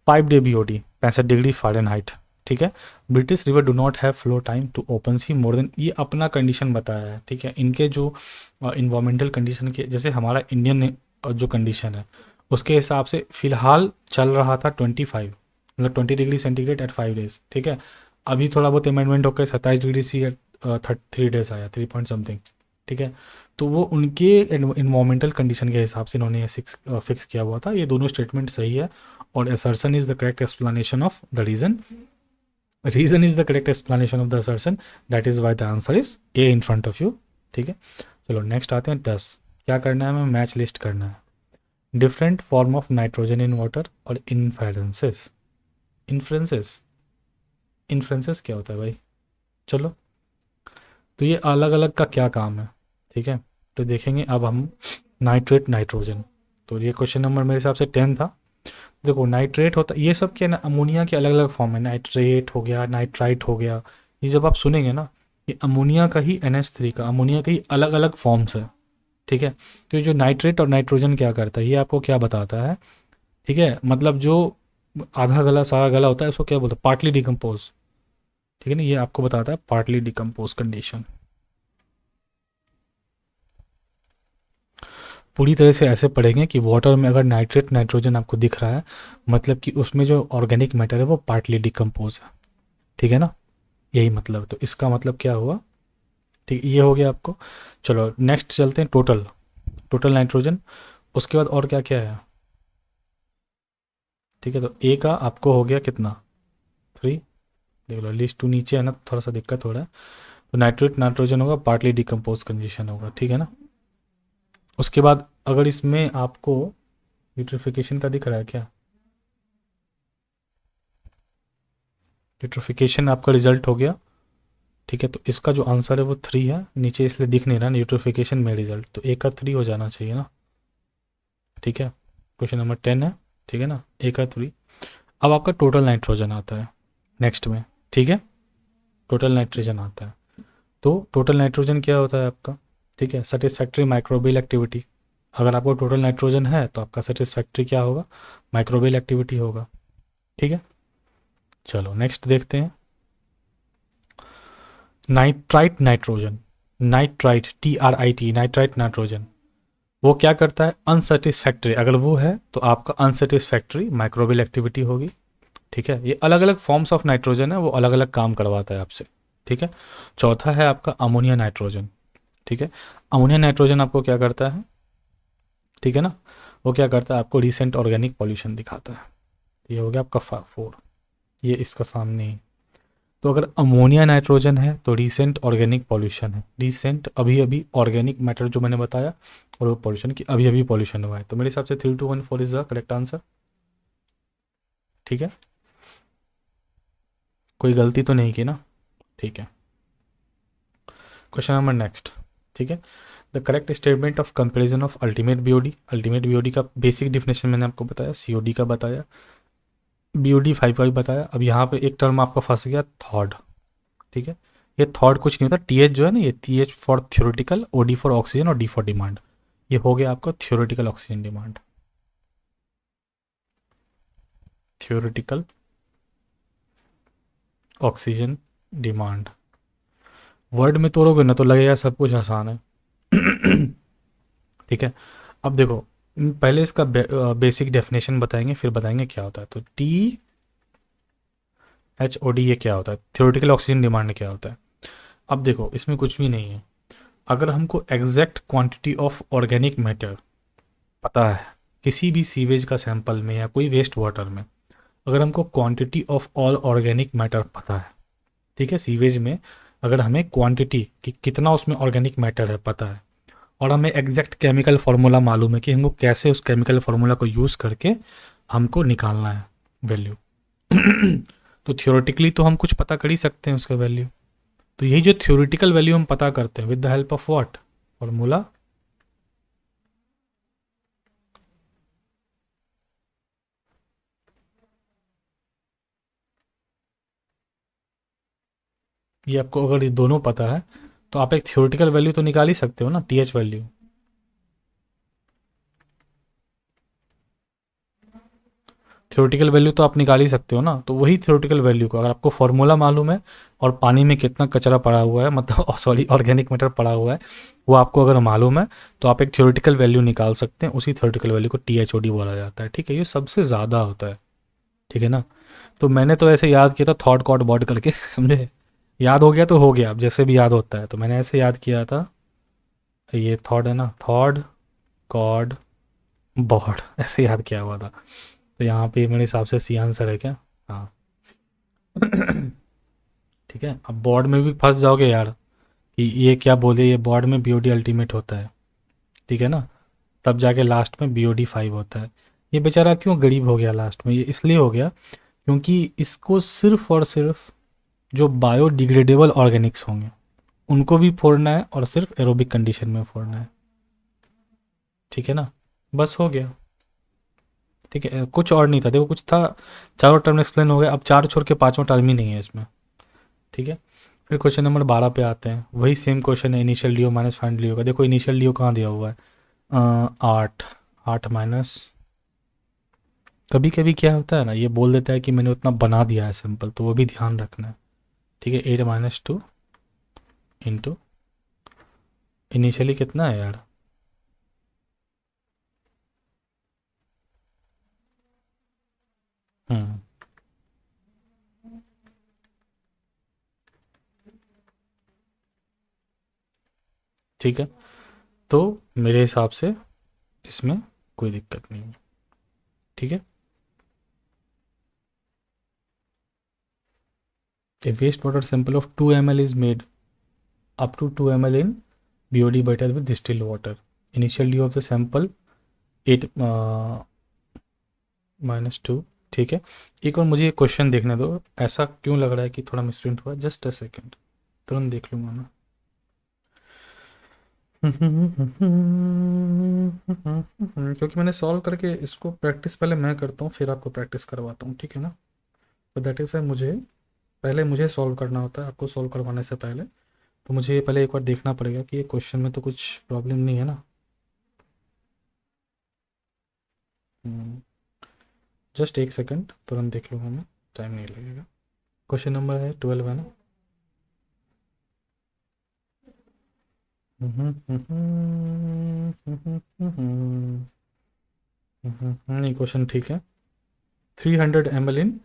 5-day BOD 65 degree Fahrenheit, ठीक है। British river do not have flow time to open sea more than, ये अपना condition बताया है, ठीक है। इनके जो इन्वायरमेंटल कंडीशन के, जैसे हमारा इंडियन जो कंडीशन है उसके हिसाब से फ़िलहाल चल रहा था 25, मतलब 20 डिग्री सेंटीग्रेड एट 5 डेज, ठीक है। अभी थोड़ा बहुत अमेंडमेंट होकर 27 डिग्री सी एट 3 डेज आया, 3 पॉइंट समथिंग, ठीक है। तो वो उनके इन्वायरमेंटल कंडीशन के हिसाब से इन्होंने फिक्स किया हुआ था। ये दोनों स्टेटमेंट सही है, और assertion is the correct explanation of the reason is the correct explanation of the assertion, that is why the answer is a in front of you, ठीक है। चलो नेक्स्ट आते हैं 10, क्या करना है, हमें मैच लिस्ट करना है different form of nitrogen in water और इन्फ्रेंसेस। इन्फ्रेंसेस क्या होता है भाई, चलो तो ये अलग अलग का क्या काम है, ठीक है। तो देखेंगे अब हम नाइट्रेट नाइट्रोजन, तो ये क्वेश्चन नंबर मेरे हिसाब से 10 था। देखो नाइट्रेट होता, ये सब क्या ना, अमोनिया के अलग अलग फॉर्म है, नाइट्रेट हो गया, नाइट्राइट हो गया, ये जब आप सुनेंगे ना, ये अमोनिया का ही NH3 का, अमोनिया के ही अलग अलग फॉर्म्स है, ठीक है। तो ये जो नाइट्रेट और नाइट्रोजन क्या करता है, ये आपको क्या बताता है, ठीक है, मतलब जो आधा गला सारा गला होता है उसको क्या बोलते हैं, पार्टली डिकम्पोज, ठीक है ना, ये आपको बताता है पार्टली डिकम्पोज कंडीशन। पूरी तरह से ऐसे पढ़ेंगे कि वाटर में अगर नाइट्रेट नाइट्रोजन आपको दिख रहा है, मतलब कि उसमें जो ऑर्गेनिक मैटर है वो पार्टली डिकम्पोज है, ठीक है ना, यही मतलब। तो इसका मतलब क्या हुआ, ठीक, ये हो गया आपको। चलो नेक्स्ट चलते हैं, टोटल नाइट्रोजन, उसके बाद और क्या क्या है, ठीक है। तो ए का आपको हो गया कितना, 3, देख लो लिस्ट 2 नीचे है ना, थोड़ा सा दिक्कत हो रहा है। तो नाइट्रेट नाइट्रोजन होगा, पार्टली डिकम्पोज कंडीशन होगा, ठीक है ना। उसके बाद अगर इसमें आपको यूट्रिफिकेशन का दिख रहा है क्या, यूट्रिफिकेशन आपका रिजल्ट हो गया, ठीक है। तो इसका जो आंसर है वो 3 है, नीचे इसलिए दिख नहीं रहा ना, यूट्रिफिकेशन में रिजल्ट, तो ए का 3 हो जाना चाहिए ना, ठीक है। क्वेश्चन नंबर 10 है, ठीक है ना, ए का 3। अब आपका टोटल नाइट्रोजन आता है नेक्स्ट में, ठीक है, टोटल नाइट्रोजन आता है। तो टोटल नाइट्रोजन क्या होता है आपका, ठीक है, सेटिस्फैक्ट्री माइक्रोबियल एक्टिविटी। अगर आपको टोटल नाइट्रोजन है तो आपका सेटिस्फैक्ट्री क्या होगा, माइक्रोबियल एक्टिविटी होगा, ठीक है। चलो नेक्स्ट देखते हैं, nitrite nitrogen, nitrite TRIT, nitrite nitrogen, वो क्या करता है, अनसेटिस्फैक्ट्री, अगर वो है तो आपका अनसेटिस्फैक्ट्री माइक्रोबियल एक्टिविटी होगी, ठीक है। ये अलग अलग फॉर्म्स ऑफ नाइट्रोजन है, वो अलग अलग काम करवाता है आपसे, ठीक है। चौथा है आपका अमोनिया नाइट्रोजन, ठीक है। अमोनिया नाइट्रोजन आपको क्या करता है, ठीक है ना, वो क्या करता है, आपको रिसेंट ऑर्गेनिक पॉल्यूशन दिखाता है। ये हो गया आपका 4, ये इसका सामने ही। तो अगर अमोनिया नाइट्रोजन है तो रिसेंट ऑर्गेनिक पॉल्यूशन है, रिसेंट अभी अभी ऑर्गेनिक मैटर जो मैंने बताया, और वो पॉल्यूशन की अभी अभी पॉल्यूशन हुआ है। तो मेरे हिसाब से 3214 इज द करेक्ट आंसर, ठीक है। कोई गलती तो नहीं की ना, ठीक है। क्वेश्चन नंबर नेक्स्ट, ठीक है। The correct statement of comparison of ultimate BOD, ultimate BOD का बेसिक डिफिनेशन मैंने आपको बताया, सीओडी का बताया, बीओडी 5 का भी बताया। अब यहाँ पे एक टर्म आपका फंस गया, थॉड, ठीक है। ये थॉड कुछ नहीं होता, TH जो है ना, ये TH for theoretical, OD for oxygen और D फॉर डिमांड। ये हो गया आपका theoretical oxygen demand, theoretical oxygen demand. Word में तोड़ोगे ना तो लगेगा सब कुछ आसान है। ठीक है। अब देखो, पहले इसका बेसिक डेफिनेशन बताएंगे, फिर बताएंगे क्या होता है। तो THOD ये क्या होता है, थ्योरेटिकल ऑक्सीजन डिमांड क्या होता है। अब देखो, इसमें कुछ भी नहीं है। अगर हमको exact quantity of organic matter पता है किसी भी सीवेज का सैंपल में या कोई वेस्ट वाटर में, अगर हमको quantity of all organic matter पता है, ठीक है, सीवेज में अगर हमें क्वांटिटी कि कितना उसमें ऑर्गेनिक मैटर है पता है, और हमें एग्जैक्ट केमिकल फार्मूला मालूम है कि हमको कैसे उस केमिकल फार्मूला को यूज़ करके हमको निकालना है वैल्यू, तो थियोरेटिकली तो हम कुछ पता कर ही सकते हैं उसका वैल्यू। तो यही जो थियोरेटिकल वैल्यू हम पता करते हैं with the help of what, formula, ये आपको अगर ये दोनों पता है तो आप एक थियोरेटिकल वैल्यू तो निकाल ही सकते हो ना, TH वैल्यू। थ्योरेटिकल वैल्यू तो आप निकाल ही सकते हो ना, तो वही थ्योरेटिकल वैल्यू को अगर आपको फॉर्मूला मालूम है और पानी में कितना कचरा पड़ा हुआ है, मतलब सॉरी ऑर्गेनिक मैटर पड़ा हुआ है, वो आपको अगर मालूम है तो आप एक थ्योरेटिकल वैल्यू निकाल सकते हैं। उसी थ्योरेटिकल वैल्यू को THOD बोला जाता है, ठीक है। ये सबसे ज़्यादा होता है, ठीक है ना। तो मैंने तो ऐसे याद किया था थॉट कॉट बॉड करके, समझे, याद हो गया तो हो गया, अब जैसे भी याद होता है तो मैंने ऐसे याद किया था। ये थॉट है ना, थॉड कॉड बॉड, ऐसे याद किया हुआ था। तो यहाँ पे मेरे हिसाब से सी आंसर है क्या, हाँ। ठीक है। अब बोर्ड में भी फंस जाओगे यार कि ये क्या बोले, ये बोर्ड में BOD अल्टीमेट होता है, ठीक है ना, तब जाके लास्ट में BOD 5 होता है। ये बेचारा क्यों गरीब हो गया लास्ट में, ये इसलिए हो गया क्योंकि इसको सिर्फ और सिर्फ जो बायोडिग्रेडेबल ऑर्गेनिक्स होंगे उनको भी फोड़ना है और सिर्फ एरोबिक कंडीशन में फोड़ना है, ठीक है ना, बस हो गया, ठीक है। कुछ और नहीं था, देखो कुछ था, चारों टर्म एक्सप्लेन हो गया, अब चार छोड़ के पांचवा टर्म ही नहीं है इसमें, ठीक है। फिर क्वेश्चन नंबर 12 पे आते हैं, वही सेम क्वेश्चन है, initial DO minus final DO का। देखो इनिशियल डीओ कहाँ दिया हुआ है, 8, 8 माइनस, कभी कभी क्या होता है ना, ये बोल देता है कि मैंने उतना बना दिया है सिंपल, तो वो भी ध्यान रखना है, ठीक है। 8 - 2 इंटू इनिशियली कितना है यार, हम्म, ठीक है। तो मेरे हिसाब से इसमें कोई दिक्कत नहीं है, ठीक है। A wastewater sample of 2 ml is made up to 2 ml in BOD better with distilled water. Initial D of the sample 8 -2, ठीक है। एक बार मुझे ये क्वेश्चन देखने दो, ऐसा क्यों लग रहा है कि थोड़ा मिसप्रिंट हुआ, जस्ट अ सेकेंड, तुरंत देख लूँगा मैं। क्योंकि मैंने सॉल्व करके इसको प्रैक्टिस पहले मैं करता हूँ, फिर आपको प्रैक्टिस करवाता हूँ, ठीक है ना। तो दैट इज मुझे पहले मुझे सॉल्व करना होता है, आपको सॉल्व करवाने से पहले तो मुझे ये पहले एक बार देखना पड़ेगा कि ये क्वेश्चन में तो कुछ प्रॉब्लम नहीं है ना। जस्ट एक सेकंड, तुरंत देख लूँगा मैं, टाइम नहीं लगेगा। क्वेश्चन नंबर है 12 है ना। नहीं, क्वेश्चन ठीक है। 300 ml in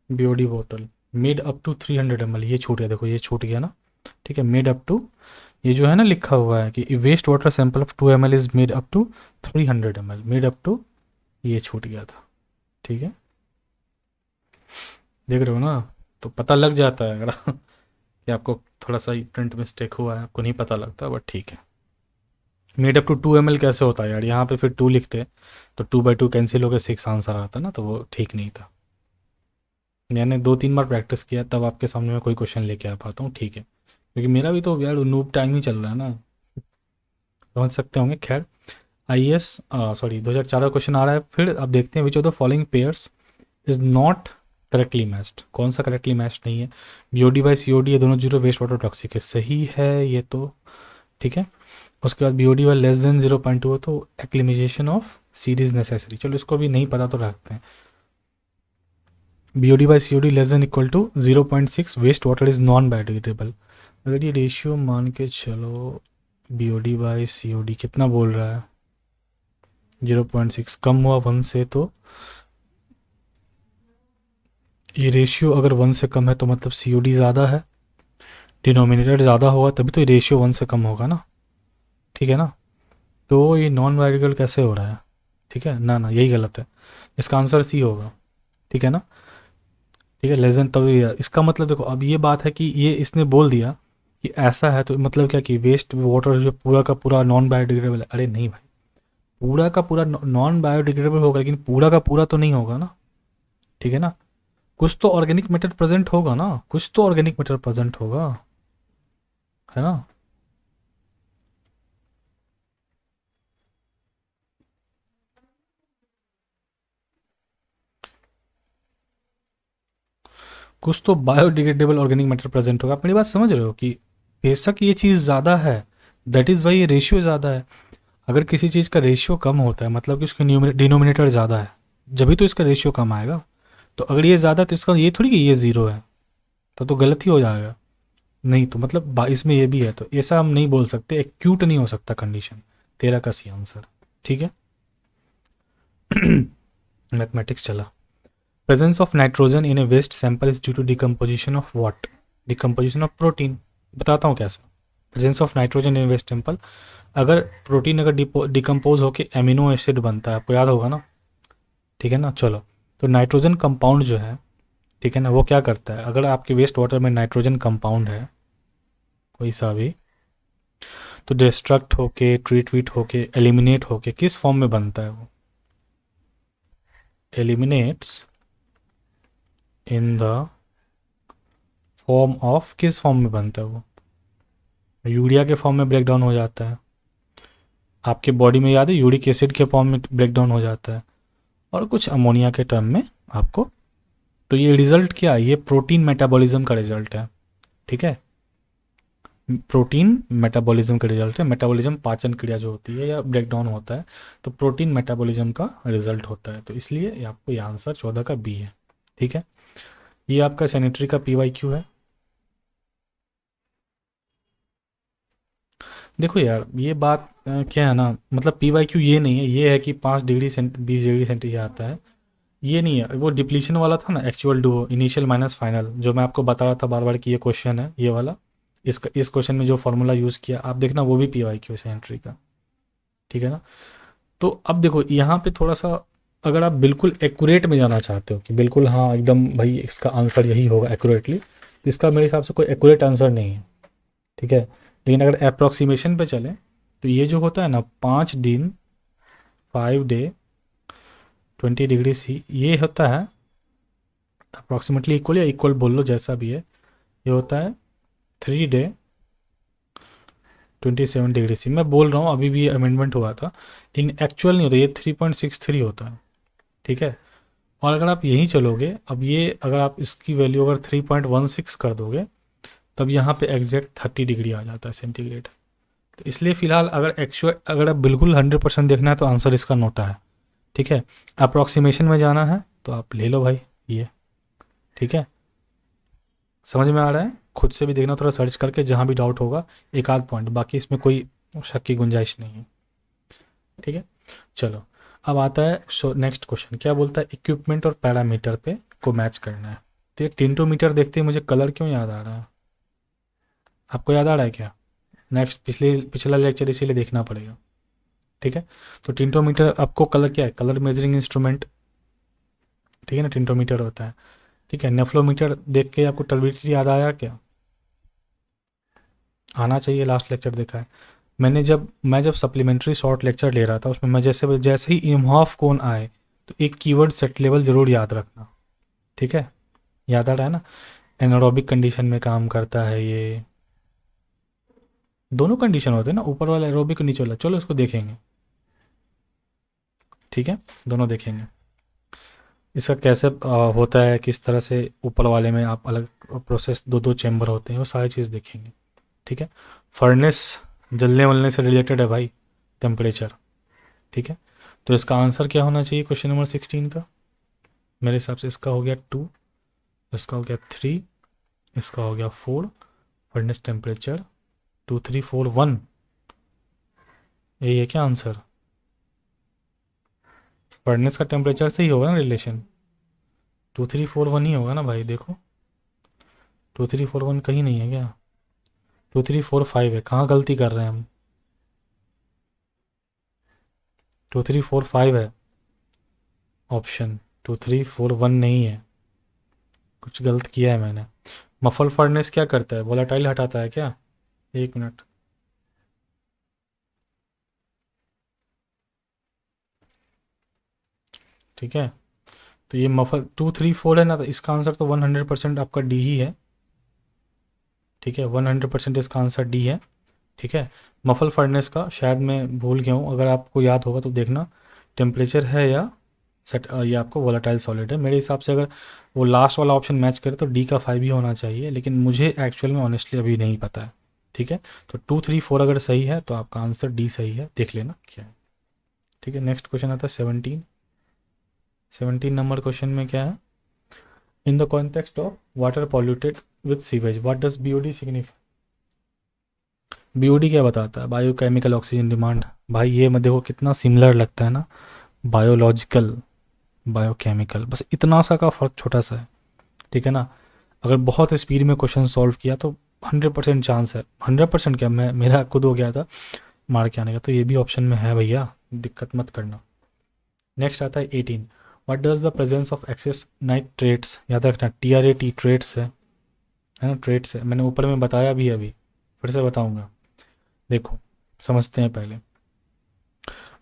BOD bottle made up to 300 ml, ये छूट गया, देखो ये छूट गया ना। ठीक है, मेड अप टू, ये जो है ना लिखा हुआ है कि waste water sample of 2 ml is made up to 300 ml, made up to, ये छूट गया था। ठीक है, देख रहे हो ना, तो पता लग जाता है अगर कि आपको थोड़ा सा प्रिंट मिस्टेक हुआ है, आपको नहीं पता लगता, बट ठीक है। मेड अप टू 2 ml कैसे होता है यार, यहाँ पे फिर 2 लिखते तो 2/2 कैंसिल हो गया, 6 आंसर आता ना, तो वो ठीक नहीं था। मैंने 2-3 बार प्रैक्टिस किया तब आपके सामने में कोई क्वेश्चन लेके आ पाता हूँ, ठीक है, क्योंकि मेरा भी तो यार नूब टाइम ही चल रहा है ना, समझ सकते होंगे। खैर, IAS सॉरी 2004 का क्वेश्चन आ रहा है। फिर अब देखते हैं विच of the following pairs is not correctly matched, कौन सा करेक्टली मैच्ड नहीं है। BOD बाई COD, ये दोनों जीरो, वेस्ट वाटर टॉक्सिक है, सही है ये तो। ठीक है, उसके बाद BOD वाई लेस देन 0.2 हो तो एक्लिमिजेशन ऑफ सीरीज नेसेसरी, चलो इसको भी नहीं पता तो रखते हैं। BOD by COD less than equal to 0.6, waste water is non biodegradable. अगर ये रेशियो मान के चलो, BOD बाई COD कितना बोल रहा है, 0.6 कम हुआ 1 से, तो ये रेशियो अगर 1 से कम है तो मतलब COD ज़्यादा है, डिनोमिनेटर ज़्यादा होगा तभी तो ये रेशियो 1 से कम होगा ना। ठीक है ना, तो ये नॉन बायोडिग्रेडेबल कैसे हो रहा है। ठीक है ना, ना यही गलत है, इसका आंसर C होगा। ठीक है ना, ठीक है, लेस देन, तब इसका मतलब देखो, अब ये बात है कि ये इसने बोल दिया कि ऐसा है, तो मतलब क्या कि वेस्ट वाटर जो पूरा का पूरा नॉन बायोडिग्रेडेबल है। अरे नहीं भाई, पूरा का पूरा नॉन बायोडिग्रेडेबल होगा, लेकिन पूरा का पूरा तो नहीं होगा ना। ठीक है ना, कुछ तो ऑर्गेनिक मैटर प्रेजेंट होगा ना, कुछ तो ऑर्गेनिक मैटर प्रेजेंट होगा, है ना। कुछ तो बायोडिग्रेडेबल ऑर्गेनिक मैटर प्रेजेंट होगा। आप मेरी बात समझ रहे हो कि बेशक ये चीज़ ज़्यादा है, दैट इज़ वाई ये रेशियो ज़्यादा है। अगर किसी चीज़ का रेशियो कम होता है मतलब कि उसका डिनोमिनेटर ज़्यादा है, जब भी तो इसका रेशियो कम आएगा। तो अगर ये ज़्यादा तो इसका ये थोड़ी कि ये ज़ीरो है, तो गलत ही हो जाएगा। नहीं तो मतलब इसमें ये भी है, तो ऐसा हम नहीं बोल सकते, एक्यूट नहीं हो सकता कंडीशन। तेरा का सी आंसर। ठीक है, मैथमेटिक्स चला। Presence of nitrogen in a waste sample is due to decomposition of what, decomposition of protein. बताता हूँ कैसे। Presence of nitrogen in waste sample, अगर प्रोटीन अगर डिकम्पोज होकर एमिनो एसिड बनता है, आपको याद होगा ना। ठीक है ना, चलो, तो नाइट्रोजन कंपाउंड जो है, ठीक है ना, वो क्या करता है, अगर आपके वेस्ट वाटर में नाइट्रोजन कंपाउंड है कोई सा भी, तो डिस्ट्रक्ट होके, ट्रीट होके, एलिमिनेट होके किस फॉर्म में बनता है वो, eliminates in the form of, किस फॉर्म में बनता है वो, यूरिया के फॉर्म में ब्रेक डाउन हो जाता है। आपके बॉडी में याद है, यूरिक एसिड के फॉर्म में ब्रेक डाउन हो जाता है, और कुछ अमोनिया के टर्म में आपको। तो ये रिजल्ट क्या है, ये प्रोटीन मेटाबॉलिज्म का रिजल्ट है। ठीक है, प्रोटीन मेटाबॉलिज्म का रिजल्ट है। मेटाबॉलिज्म पाचन क्रिया जो होती है या ब्रेक डाउन होता है, तो प्रोटीन मेटाबॉलिज्म का रिजल्ट होता है। तो इसलिए ये आपको ये आंसर 14 का B है। ठीक है, ये आपका सैनिटरी का PYQ है। देखो यार, ये बात क्या है ना, मतलब PYQ ये नहीं है, ये है कि 5 डिग्री 20 डिग्री सेंटीग्रेड आता है, ये नहीं है। वो डिप्लीशन वाला था ना, actual Duo, initial minus final, जो मैं आपको बता रहा था बार बार कि ये क्वेश्चन है ये वाला। इस क्वेश्चन में जो फॉर्मूला यूज़ किया आप देखना, वो भी PYQ है सैनिटरी का। ठीक है ना, तो अब देखो यहाँ पे थोड़ा सा, अगर आप बिल्कुल एक्यूरेट में जाना चाहते हो कि बिल्कुल हाँ एकदम भाई इसका आंसर यही होगा एक्यूरेटली, तो इसका मेरे हिसाब से कोई एक्यूरेट आंसर नहीं है। ठीक है, लेकिन अगर अप्रॉक्सीमेशन पे चले, तो ये जो होता है ना, 5 दिन 5 डे 20 डिग्री C, ये होता है अप्रॉक्सीमेटली इक्वल, या इक्वल बोल लो जैसा भी है, ये होता है 3 डे 27 डिग्री C। मैं बोल रहा हूँ अभी भी अमेंडमेंट हुआ था, लेकिन एक्चुअल नहीं होता, ये 3.63 होता है। ठीक है, और अगर आप यहीं चलोगे, अब ये अगर आप इसकी वैल्यू अगर 3.16 कर दोगे, तब यहाँ पे एग्जैक्ट 30 डिग्री आ जाता है सेंटीग्रेड। तो इसलिए फ़िलहाल अगर आप बिल्कुल 100% देखना है तो आंसर इसका नोटा है। ठीक है, अप्रॉक्सीमेशन में जाना है तो आप ले लो भाई ये। ठीक है, समझ में आ रहा है? खुद से भी देखना, थोड़ा सर्च करके, जहाँ भी डाउट होगा एक आध पॉइंट, बाकी इसमें कोई शक की गुंजाइश नहीं है। ठीक है, चलो अब आता है नेक्स्ट क्वेश्चन। क्या बोलता है, इक्विपमेंट और पैरामीटर पे को मैच करना है। तो ये टिंटोमीटर देखते ही मुझे कलर क्यों याद आ रहा है? आपको याद आ रहा है क्या? नेक्स्ट पिछला लेक्चर इसीलिए देखना पड़ेगा। ठीक है, तो टिंटोमीटर आपको कलर क्या है, कलर मेजरिंग इंस्ट्रूमेंट। ठीक है ना, टिंटोमीटर होता है। ठीक है, नेफ्लोमीटर देख के आपको टर्बिडिटी याद आया क्या? आना चाहिए, लास्ट लेक्चर देखा है मैं जब सप्लीमेंट्री शॉर्ट लेक्चर ले रहा था, उसमें मैं जैसे जैसे ही इमहॉफ कोण आए तो एक कीवर्ड सेट लेवल ज़रूर याद रखना। ठीक है, याद आ रहा है ना? एनारोबिक कंडीशन में काम करता है ये। दोनों कंडीशन होते हैं ना, ऊपर वाला एरोबिक, नीचे वाला। चलो इसको देखेंगे। ठीक है, दोनों देखेंगे इसका कैसे होता है, किस तरह से ऊपर वाले में आप अलग प्रोसेस, दो दो चेम्बर होते हैं, वो सारी चीज़ देखेंगे। ठीक है, फर्नेस जलने वलने से रिलेटेड है भाई, टेम्परेचर। ठीक है, तो इसका आंसर क्या होना चाहिए क्वेश्चन नंबर 16 का? मेरे हिसाब से इसका हो गया 2, इसका हो गया 3, इसका हो गया 4। फर्नेस टेम्परेचर 2 3 4 1, यही है क्या आंसर? फर्नेस का टेम्परेचर से ही होगा ना रिलेशन, 2 3 4 1 ही होगा ना भाई। देखो 2 3 4 1 कहीं नहीं है क्या? 2 3 4 5 है, कहाँ गलती कर रहे हैं हम? 2 3 4 5 है ऑप्शन, 2 3 4 1 नहीं है। कुछ गलत किया है मैंने। मफल फर्नेस क्या करता है, वोलाटाइल हटाता है क्या? एक मिनट, ठीक है। तो ये मफल 2 3 4 है ना, तो इसका आंसर तो 100% आपका डी ही है। ठीक है, 100% इसका आंसर डी है। ठीक है, मफल फर्नेस का शायद मैं भूल गया हूँ, अगर आपको याद होगा तो देखना, टेम्परेचर है या सेट, ये आपको वोलाटाइल सॉलिड है। मेरे हिसाब से अगर वो लास्ट वाला ऑप्शन मैच करे तो डी का 5 ही होना चाहिए, लेकिन मुझे एक्चुअल में ऑनेस्टली अभी नहीं पता है। ठीक है, तो 2 3 4 अगर सही है तो आपका आंसर डी सही है, देख लेना क्या है। ठीक है, नेक्स्ट क्वेश्चन आता है 17 नंबर क्वेश्चन में क्या है, in the context of water polluted with sewage what does BOD signify. BOD क्या बताता है, बायोकेमिकल ऑक्सीजन डिमांड। भाई ये मत देखो कितना सिमिलर लगता है ना, बायोलॉजिकल बायोकेमिकल, बस इतना सा का फ़र्क छोटा सा है। ठीक है ना, अगर बहुत स्पीड में क्वेश्चन सॉल्व किया तो 100% चांस है, 100% क्या, मैं मेरा खुद हो गया था मार के आने का, तो ये भी ऑप्शन में है भैया, दिक्कत मत करना। नेक्स्ट आता है 18, what does the presence of excess nitrates, याद रखना TRAT ट्रेट्स है ना, ट्रेट्स है, मैंने ऊपर में बताया भी है, अभी फिर से बताऊंगा। देखो समझते हैं पहले,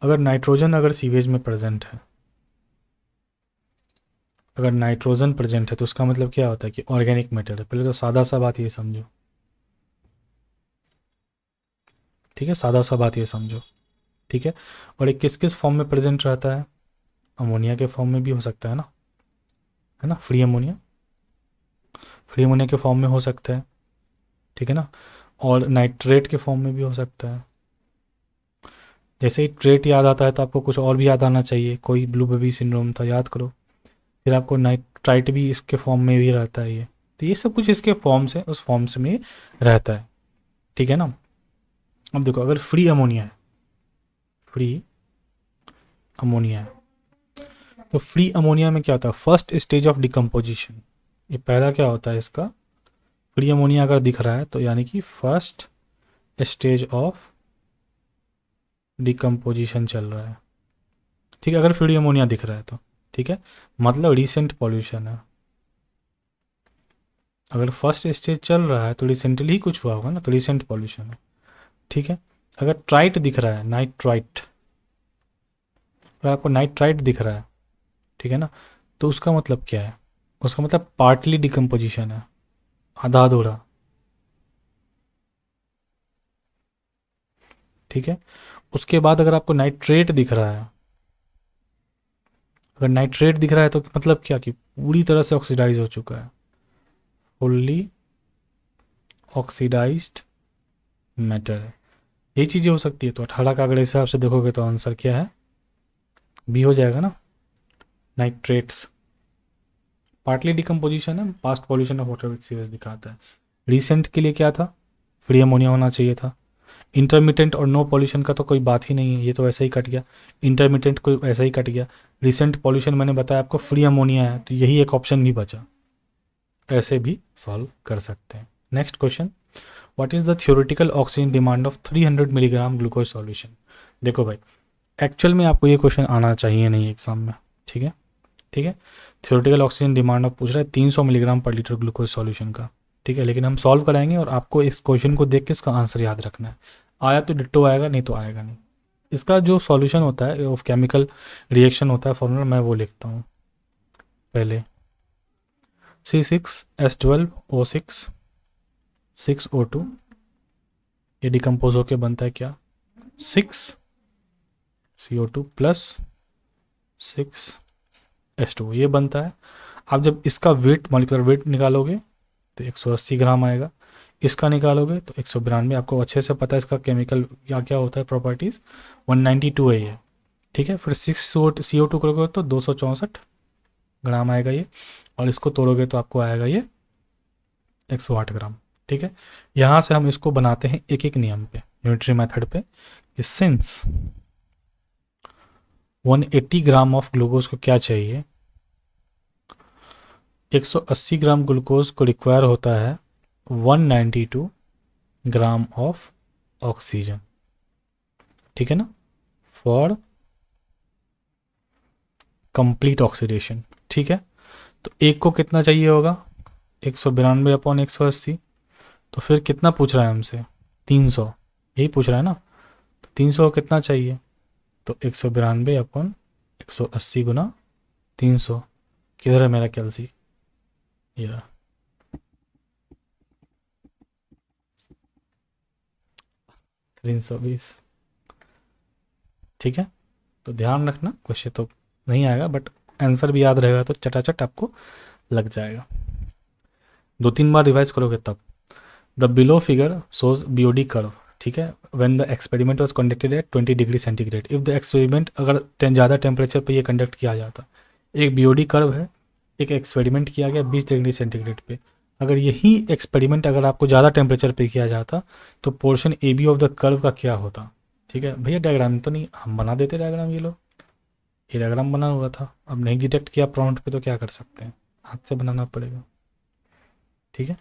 अगर नाइट्रोजन अगर सीवेज में प्रेजेंट है, अगर नाइट्रोजन प्रेजेंट है तो उसका मतलब क्या होता है कि ऑर्गेनिक मैटर है। पहले तो सादा सा बात ये समझो। ठीक है, सादा सा बात ये समझो। ठीक है, और ये किस किस फॉर्म में प्रेजेंट रहता है, अमोनिया के फॉर्म में भी हो सकता है ना, फ्री अमोनिया के फॉर्म में हो सकता है। ठीक है ना, और नाइट्रेट के फॉर्म में भी हो सकता है। जैसे ही ट्रेट याद आता है तो आपको कुछ और भी याद आना चाहिए, कोई ब्लू बेबी सिंड्रोम था, याद करो। फिर आपको नाइट्राइट भी इसके फॉर्म में भी रहता है ये, तो ये सब कुछ इसके फॉर्म्स है, उस फॉर्म्स में रहता है। ठीक है ना, अब देखो अगर फ्री अमोनिया है, फ्री अमोनिया है, तो फ्री अमोनिया में क्या होता है, फर्स्ट स्टेज ऑफ डिकम्पोजिशन। ये पहला क्या होता है इसका, फ्री अमोनिया अगर दिख रहा है तो यानी कि फर्स्ट स्टेज ऑफ डिकम्पोजिशन चल रहा है। ठीक है, अगर फ्री अमोनिया दिख रहा है तो ठीक है, मतलब रिसेंट पॉल्यूशन है। अगर फर्स्ट स्टेज चल रहा है तो रिसेंटली ही कुछ हुआ होगा ना, तो रिसेंट पॉल्यूशन है। ठीक है, अगर ट्राइट दिख रहा है, नाइट्राइट, अगर आपको नाइट्राइट दिख रहा है, ठीक है ना, तो उसका मतलब क्या है, उसका मतलब पार्टली डिकम्पोजिशन है, आधा अधूरा। ठीक है, उसके बाद अगर आपको नाइट्रेट दिख रहा है, अगर नाइट्रेट दिख रहा है तो मतलब क्या कि पूरी तरह से ऑक्सीडाइज हो चुका है, फुल्ली ऑक्सीडाइज्ड मैटर है। यही चीज़ें हो सकती है। तो 18 का अगर इस हिसाब से देखोगे तो आंसर क्या है, बी हो जाएगा ना, नाइट्रेट्स। पार्टली डिकम्पोजिशन है, past pollution of water with sewage दिखाता है। रिसेंट के लिए क्या था, फ्री अमोनिया होना चाहिए था। इंटरमीडिएट और नो पॉल्यूशन का तो कोई बात ही नहीं है, ये तो ऐसा ही कट गया। इंटरमीडिएट को ऐसा ही कट गया। रिसेंट पॉल्यूशन मैंने बताया आपको फ्री अमोनिया है, तो यही एक ऑप्शन भी बचा। ऐसे भी सॉल्व कर सकते हैं। Next question, what is the theoretical oxygen demand of 300 milligram glucose solution. देखो भाई, एक्चुअल में आपको ये क्वेश्चन आना चाहिए नहीं एग्जाम में, ठीक है, ठीक है। थ्योरेटिकल ऑक्सीजन डिमांड ऑफ पूछ रहा है 300 milligram per litre glucose solution का, ठीक है। लेकिन हम सॉल्व कराएंगे और आपको इस क्वेश्चन को देख के इसका आंसर याद रखना है। आया तो डिट्टो आएगा, नहीं तो आएगा नहीं। इसका जो सॉल्यूशन होता है ऑफ केमिकल रिएक्शन होता है, फॉर्मूला मैं वो लिखता हूँ पहले, C6H12O6 6O2, ये डिकम्पोज होके बनता है क्या, 6CO2 प्लस 6H2, ये बनता है। आप जब इसका वेट, मॉलिक्यूलर वेट निकालोगे तो 180 ग्राम आएगा। इसका निकालोगे तो 192। आपको अच्छे से पता है इसका केमिकल क्या क्या होता है, प्रॉपर्टीज़ 192 है ये, ठीक है। फिर 6CO2 करोगे तो 264 ग्राम आएगा ये, और इसको तोड़ोगे तो आपको आएगा ये 108 ग्राम, ठीक है। यहाँ से हम इसको बनाते हैं एक एक नियम पे, यूनिटरी मेथड पे, कि सिंस 180 ग्राम ऑफ ग्लूकोज को क्या चाहिए, 180 ग्राम ग्लूकोज को रिक्वायर होता है 192 ग्राम ऑफ ऑक्सीजन, ठीक है ना, फॉर कंप्लीट ऑक्सीडेशन, ठीक है। तो एक को कितना चाहिए होगा, 192/180। तो फिर कितना पूछ रहा है हमसे, 300, यही पूछ रहा है ना। तो 300 कितना चाहिए, तो 192/180 गुना 300। किधर है मेरा कैल्सी, ये रहा, 320, ठीक है। तो ध्यान रखना, क्वेश्चन तो नहीं आएगा बट आंसर भी याद रहेगा तो चटाचट आपको लग जाएगा। 2-3 बार रिवाइज करोगे तब। The below figure shows BOD curve, ठीक है, when the experiment was conducted at 20 degree centigrade. If the experiment, अगर ज़्यादा टेम्परेचर पे ये कंडक्ट किया जाता, एक BOD कर्व है, एक एक्सपेरिमेंट किया गया 20 डिग्री सेंटीग्रेड पे, अगर यही एक्सपेरिमेंट अगर आपको ज़्यादा टेम्परेचर पे किया जाता तो portion AB of the curve का क्या होता, ठीक है। भैया डायग्राम तो नहीं, हम बना देते डायग्राम, ये लो, ये डायग्राम बना हुआ था। अब नहीं डिटेक्ट किया प्रॉम्प्ट पे तो क्या कर सकते हैं, हाथ से बनाना पड़ेगा, ठीक है।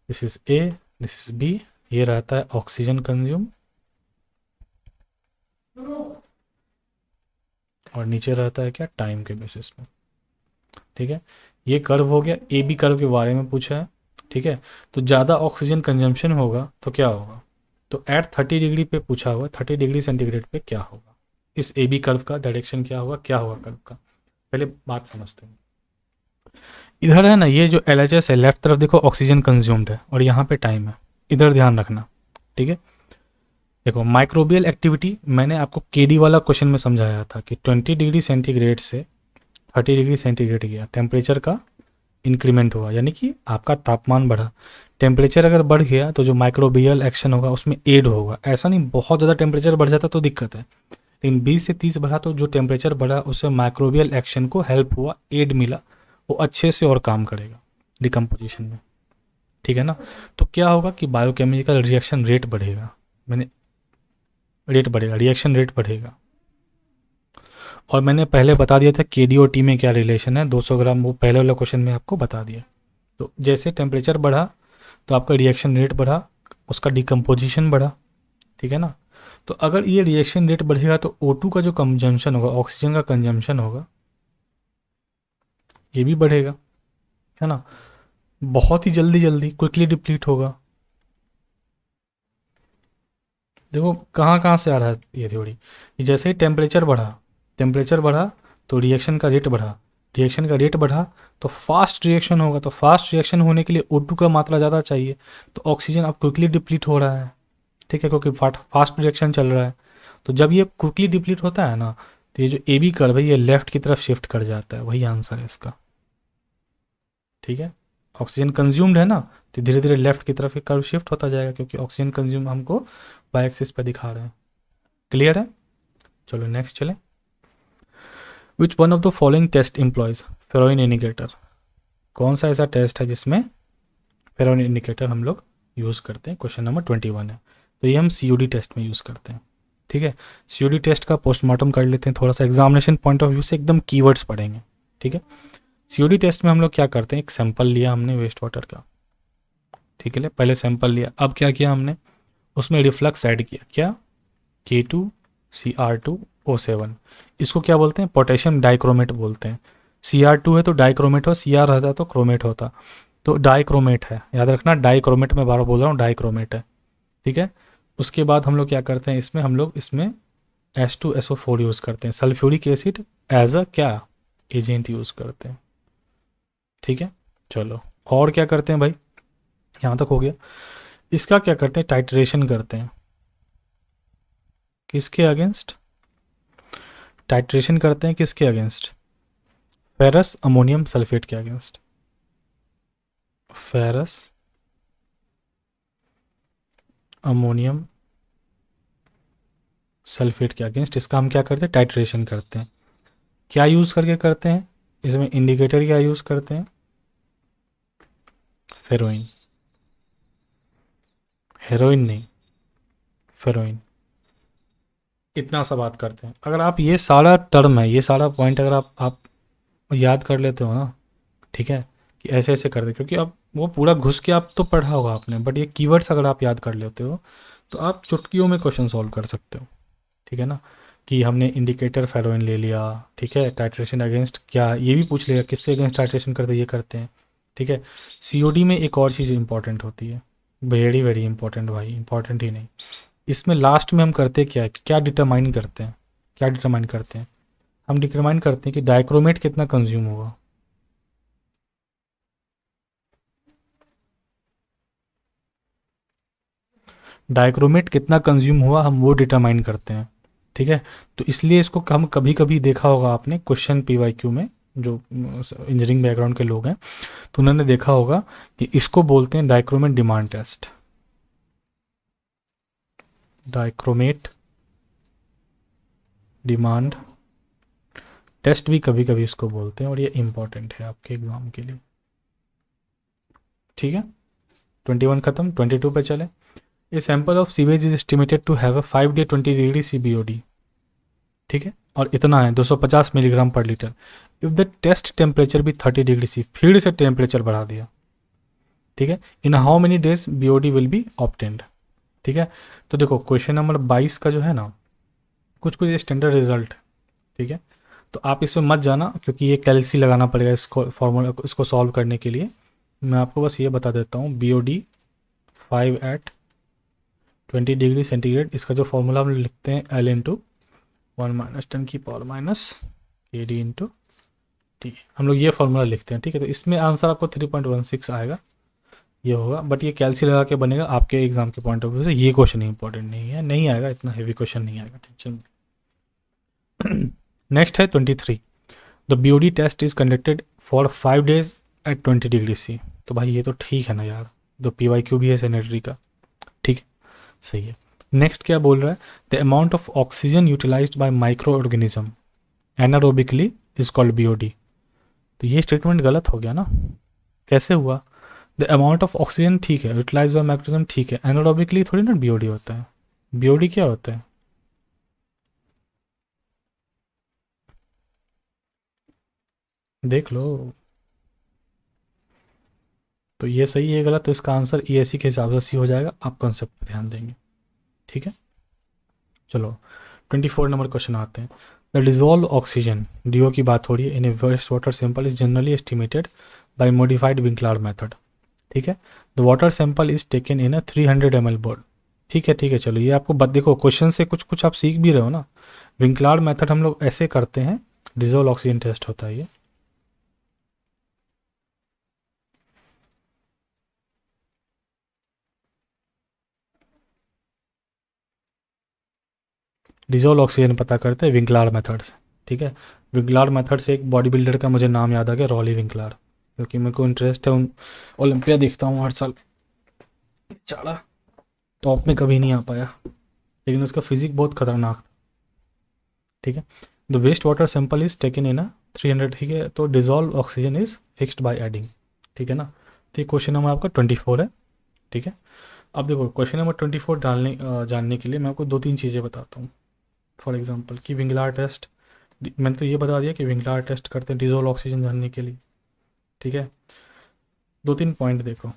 This is A, this is B, ये रहता है ऑक्सीजन कंज्यूम, और नीचे रहता है क्या, टाइम के बेसिस पे, ठीक है। ये कर्व हो गया, AB कर्व के बारे में पूछा है, ठीक है। तो ज़्यादा ऑक्सीजन कंजम्पशन होगा तो क्या होगा, तो एट 30 डिग्री पे पूछा हुआ, 30 डिग्री सेंटीग्रेड पे क्या होगा, इस AB कर्व का डायरेक्शन क्या होगा, क्या होगा कर्व का, पहले बात समझते हैं। इधर है ना, ये जो LHS है, लेफ्ट तरफ देखो ऑक्सीजन कंज्यूम्ड है, और यहाँ पे टाइम है, इधर ध्यान रखना, ठीक है। देखो माइक्रोबियल एक्टिविटी मैंने आपको KD वाला क्वेश्चन में समझाया था कि 20 डिग्री सेंटीग्रेड से 30 डिग्री सेंटीग्रेड गया, टेम्परेचर का इंक्रीमेंट हुआ, यानी कि आपका तापमान बढ़ा। टेम्परेचर अगर बढ़ गया तो जो माइक्रोबियल एक्शन होगा उसमें एड होगा। ऐसा नहीं बहुत ज़्यादा टेम्परेचर बढ़ जाता तो दिक्कत है, लेकिन 20 से 30 बढ़ा तो जो टेम्परेचर बढ़ा उससे माइक्रोबियल एक्शन को हेल्प हुआ, एड मिला, वो अच्छे से और काम करेगा डिकम्पोजिशन में, ठीक है ना। तो क्या होगा कि बायोकेमिकल रिएक्शन रेट बढ़ेगा, मैंने रेट बढ़ेगा, रिएक्शन रेट बढ़ेगा। और मैंने पहले बता दिया था KD और T में क्या रिलेशन है, 200 ग्राम, वो पहले वाला क्वेश्चन में आपको बता दिया। तो जैसे टेम्परेचर बढ़ा तो आपका रिएक्शन रेट बढ़ा, उसका डिकम्पोजिशन बढ़ा, ठीक है ना। तो अगर ये रिएक्शन रेट बढ़ेगा तो O2 का जो कंजम्पशन होगा, ऑक्सीजन का कंजम्पशन होगा, ये भी बढ़ेगा, है ना। बहुत ही जल्दी जल्दी क्विकली डिप्लीट होगा। देखो कहाँ कहाँ से आ रहा है ये थ्योरी, जैसे ही टेम्परेचर बढ़ा तो रिएक्शन का रेट बढ़ा, रिएक्शन का रेट बढ़ा तो फास्ट रिएक्शन होगा, तो फास्ट रिएक्शन होने के लिए O2 का मात्रा ज़्यादा चाहिए, तो ऑक्सीजन अब क्विकली डिप्लीट हो रहा है, ठीक है, क्योंकि फास्ट रिएक्शन चल रहा है। तो जब ये क्विकली डिप्लीट होता है ना, तो ये जो AB कर्व है ये लेफ्ट की तरफ शिफ्ट कर जाता है, वही आंसर है इसका, ठीक है। ऑक्सीजन कंज्यूम्ड है ना, तो धीरे धीरे लेफ्ट की तरफ कर्व शिफ्ट होता जाएगा, क्योंकि ऑक्सीजन कंज्यूम हमको वाई एक्सिस पे दिखा रहे हैं। क्लियर है? चलो नेक्स्ट चलें। Which one of the following test employs ferroin indicator? कौन सा ऐसा टेस्ट है जिसमें फेरोइन इंडिकेटर हम लोग यूज़ करते हैं? क्वेश्चन नंबर 21 है। तो ये हम COD टेस्ट में यूज़ करते हैं। ठीक है, COD टेस्ट का पोस्टमार्टम कर लेते हैं, थोड़ा सा एग्जामिनेशन पॉइंट ऑफ व्यू से एकदम कीवर्ड्स पढ़ेंगे। ठीक है, COD टेस्ट में हम लोग क्या करते हैं, एक सैंपल लिया हमने वेस्ट वाटर का। ठीक है, पहले सैंपल लिया, अब क्या किया हमने, उसमें रिफ्लक्स ऐड किया। क्या? K2Cr2O7। इसको क्या बोलते हैं? पोटेशियम डाइक्रोमेट बोलते हैं। Cr2 है तो डाइक्रोमेट हो, Cr रहता तो क्रोमेट होता, तो डाइक्रोमेट है, याद रखना, डाइक्रोमेट में बार बोल रहा हूँ, डाइक्रोमेट है। ठीक है, उसके बाद हम लोग क्या करते हैं, इसमें हम लोग इसमें H2SO4 यूज़ करते हैं, सल्फ्यूरिक एसिड एज अ क्या एजेंट यूज़ करते हैं। ठीक है, चलो और क्या करते हैं भाई, यहाँ तक हो गया। इसका क्या करते हैं, टाइट्रेशन करते हैं। किसके अगेंस्ट? टाइट्रेशन करते हैं किसके अगेंस्ट? फेरस अमोनियम सल्फेट के अगेंस्ट। फेरस अमोनियम सल्फेट के अगेंस्ट इसका हम क्या करते हैं, टाइट्रेशन करते हैं। क्या यूज़ करके करते हैं इसमें? इंडिकेटर क्या यूज़ करते हैं? फेरोइन। हेरोइन नहीं, फेरोइन। इतना सा बात करते हैं। अगर आप ये सारा टर्म है, ये सारा पॉइंट अगर आप याद कर लेते हो ना, ठीक है, कि ऐसे ऐसे करते, क्योंकि अब वो पूरा घुस के आप तो पढ़ा होगा आपने, बट ये कीवर्ड्स अगर आप याद कर लेते हो तो आप चुटकियों में क्वेश्चन सॉल्व कर सकते हो। ठीक है ना, कि हमने इंडिकेटर फेरोइन ले लिया, ठीक है, टाइट्रेशन अगेंस्ट क्या, ये भी पूछ लिया किससे अगेंस्ट टाइट्रेशन करते, ये करते हैं। ठीक है, COD में एक और चीज़ इंपॉर्टेंट होती है, वेरी वेरी इंपॉर्टेंट भाई, इंपॉर्टेंट ही नहीं, इसमें लास्ट में हम करते क्या है, क्या डिटरमाइन करते हैं, क्या डिटरमाइन करते हैं, हम डिटरमाइन करते हैं कि डाइक्रोमेट कितना कंज्यूम होगा। डाइक्रोमेट कितना कंज्यूम हुआ हम वो डिटरमाइन करते हैं। ठीक है, तो इसलिए इसको हम कभी कभी देखा होगा आपने क्वेश्चन PYQ में, जो इंजीनियरिंग बैकग्राउंड के लोग हैं तो उन्होंने देखा होगा कि इसको बोलते हैं dichromate demand test. Dichromate demand test भी कभी कभी इसको बोलते हैं, और ये इंपॉर्टेंट है आपके एग्जाम के लिए। ठीक है, 21 खत्म, 22 पे चले। A sample of sewage is estimated to have a 5 day 20 degree CBOD। ठीक है, और इतना है 250 milligram per litre. If the test temperature भी 30 डिग्री C, फिर से टेम्परेचर बढ़ा दिया। ठीक है, in how many days BOD will be obtained. ठीक है, तो देखो क्वेश्चन नंबर 22 का जो है ना, कुछ कुछ स्टैंडर्ड रिजल्ट। ठीक है, तो आप इसमें मत जाना, क्योंकि ये कैलसी लगाना पड़ेगा इसको, फॉर्मूला इसको सॉल्व करने के लिए। मैं आपको बस ये बता देता हूँ, BOD 5 at 20 डिग्री सेंटीग्रेड, इसका जो फॉर्मूला हम लिखते हैं L into 1 - 10⁻⁻KD into T, हम लोग ये फॉर्मूला लिखते हैं। ठीक है, तो इसमें आंसर आपको 3.16 आएगा, ये होगा, बट ये कैलसी लगा के बनेगा आपके एग्जाम के पॉइंट ऑफ व्यू से। ये क्वेश्चन इंपॉर्टेंट नहीं है, नहीं आएगा, इतना हेवी क्वेश्चन नहीं आएगा, टेंशन। नेक्स्ट है 23। The BOD test is conducted for 5 days at 20 degree C। तो भाई ये तो ठीक है ना यार, तो PYQ भी है सैनिटरी का। ठीक है, सही है। नेक्स्ट क्या बोल रहा है, the amount of oxygen utilised by micro organism anaerobically is called BOD। तो ये स्टेटमेंट गलत हो गया ना, कैसे हुआ? द अमाउंट ऑफ ऑक्सीजन ठीक है, यूटिलाइज बाय माइक्रोनिज्म ठीक है, एनारोबिकली थोड़ी ना BOD होता है। BOD क्या होता है? देख लो, तो ये सही है गलत, तो इसका आंसर ESC के हिसाब से सी हो जाएगा, आप कंसेप्ट पर ध्यान देंगे। ठीक है, चलो 24 नंबर क्वेश्चन आते हैं। द डिजोल्व ऑक्सीजन DO की बात हो रही है in a waste water sample is generally estimated by modified Winkler method. ठीक है, the water sample is taken in a 300 ml board. ठीक है, चलो ये आपको देखो क्वेश्चन से कुछ कुछ आप सीख भी रहे हो ना। विंकलार मेथड हम लोग ऐसे करते हैं, डिजोल्व ऑक्सीजन टेस्ट होता है ये। डिजोल्व ऑक्सीजन पता करते हैं विंकलार मेथड से। ठीक है, विंकलार मेथड से एक बॉडी बिल्डर का मुझे नाम याद आ गया, रॉली विंकलार। क्योंकि मेरे को इंटरेस्ट है उन, ओलंपिया देखता हूँ हर साल। बेचारा टॉप में कभी नहीं आ पाया, लेकिन उसका फिजिक बहुत खतरनाक था। ठीक है, the waste water sample is taken in 300, ठीक है, तो dissolve oxygen is fixed by adding, ठीक है ना। तो ये क्वेश्चन नंबर आपका 24 है। ठीक है, अब देखो क्वेश्चन नंबर 24 जानने के लिए मैं आपको दो तीन चीज़ें बताता हूँ। फॉर एग्जाम्पल कि विंगलार टेस्ट, मैंने तो ये बता दिया कि विंगलार टेस्ट करते हैं डिजॉल्व ऑक्सीजन जानने के लिए। ठीक है, दो तीन पॉइंट देखो।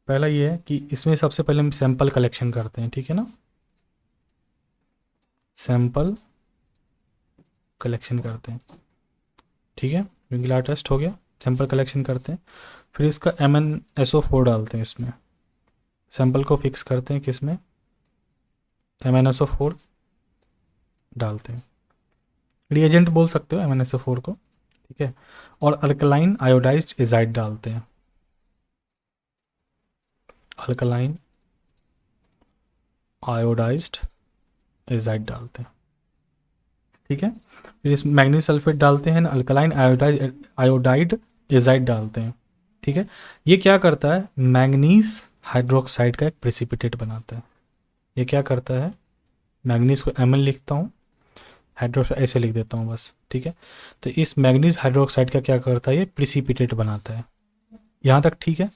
पहला ये है कि इसमें सबसे पहले हम सैंपल कलेक्शन करते हैं, ठीक है ना, सैंपल कलेक्शन करते हैं। ठीक है, विंगलार टेस्ट हो गया, सैंपल कलेक्शन करते हैं, फिर इसका MnSO4 डालते हैं इसमें, सैंपल को फिक्स करते हैं किस में, MnSO4 डालते हैं, रिएजेंट बोल सकते हो MnSO4 को। ठीक है, और अल्कलाइन आयोडाइज्ड एजाइड डालते हैं, अल्कलाइन आयोडाइज्ड एजाइड डालते हैं। ठीक है, फिर इस मैग्नीज सल्फेट डालते हैं, अल्कलाइन आयोडाइड एजाइड डालते हैं। ठीक है, ये क्या करता है, मैग्नीज हाइड्रोक्साइड का एक प्रेसिपिटेट बनाता है। ये क्या करता है, मैग्नीज को Mn लिखता हूँ, हाइड्रोक्साइड ऐसे लिख देता हूँ बस। ठीक है, तो इस मैग्नीज हाइड्रोक्साइड का क्या करता है, ये प्रेसिपिटेट बनाता है। यहाँ तक ठीक है,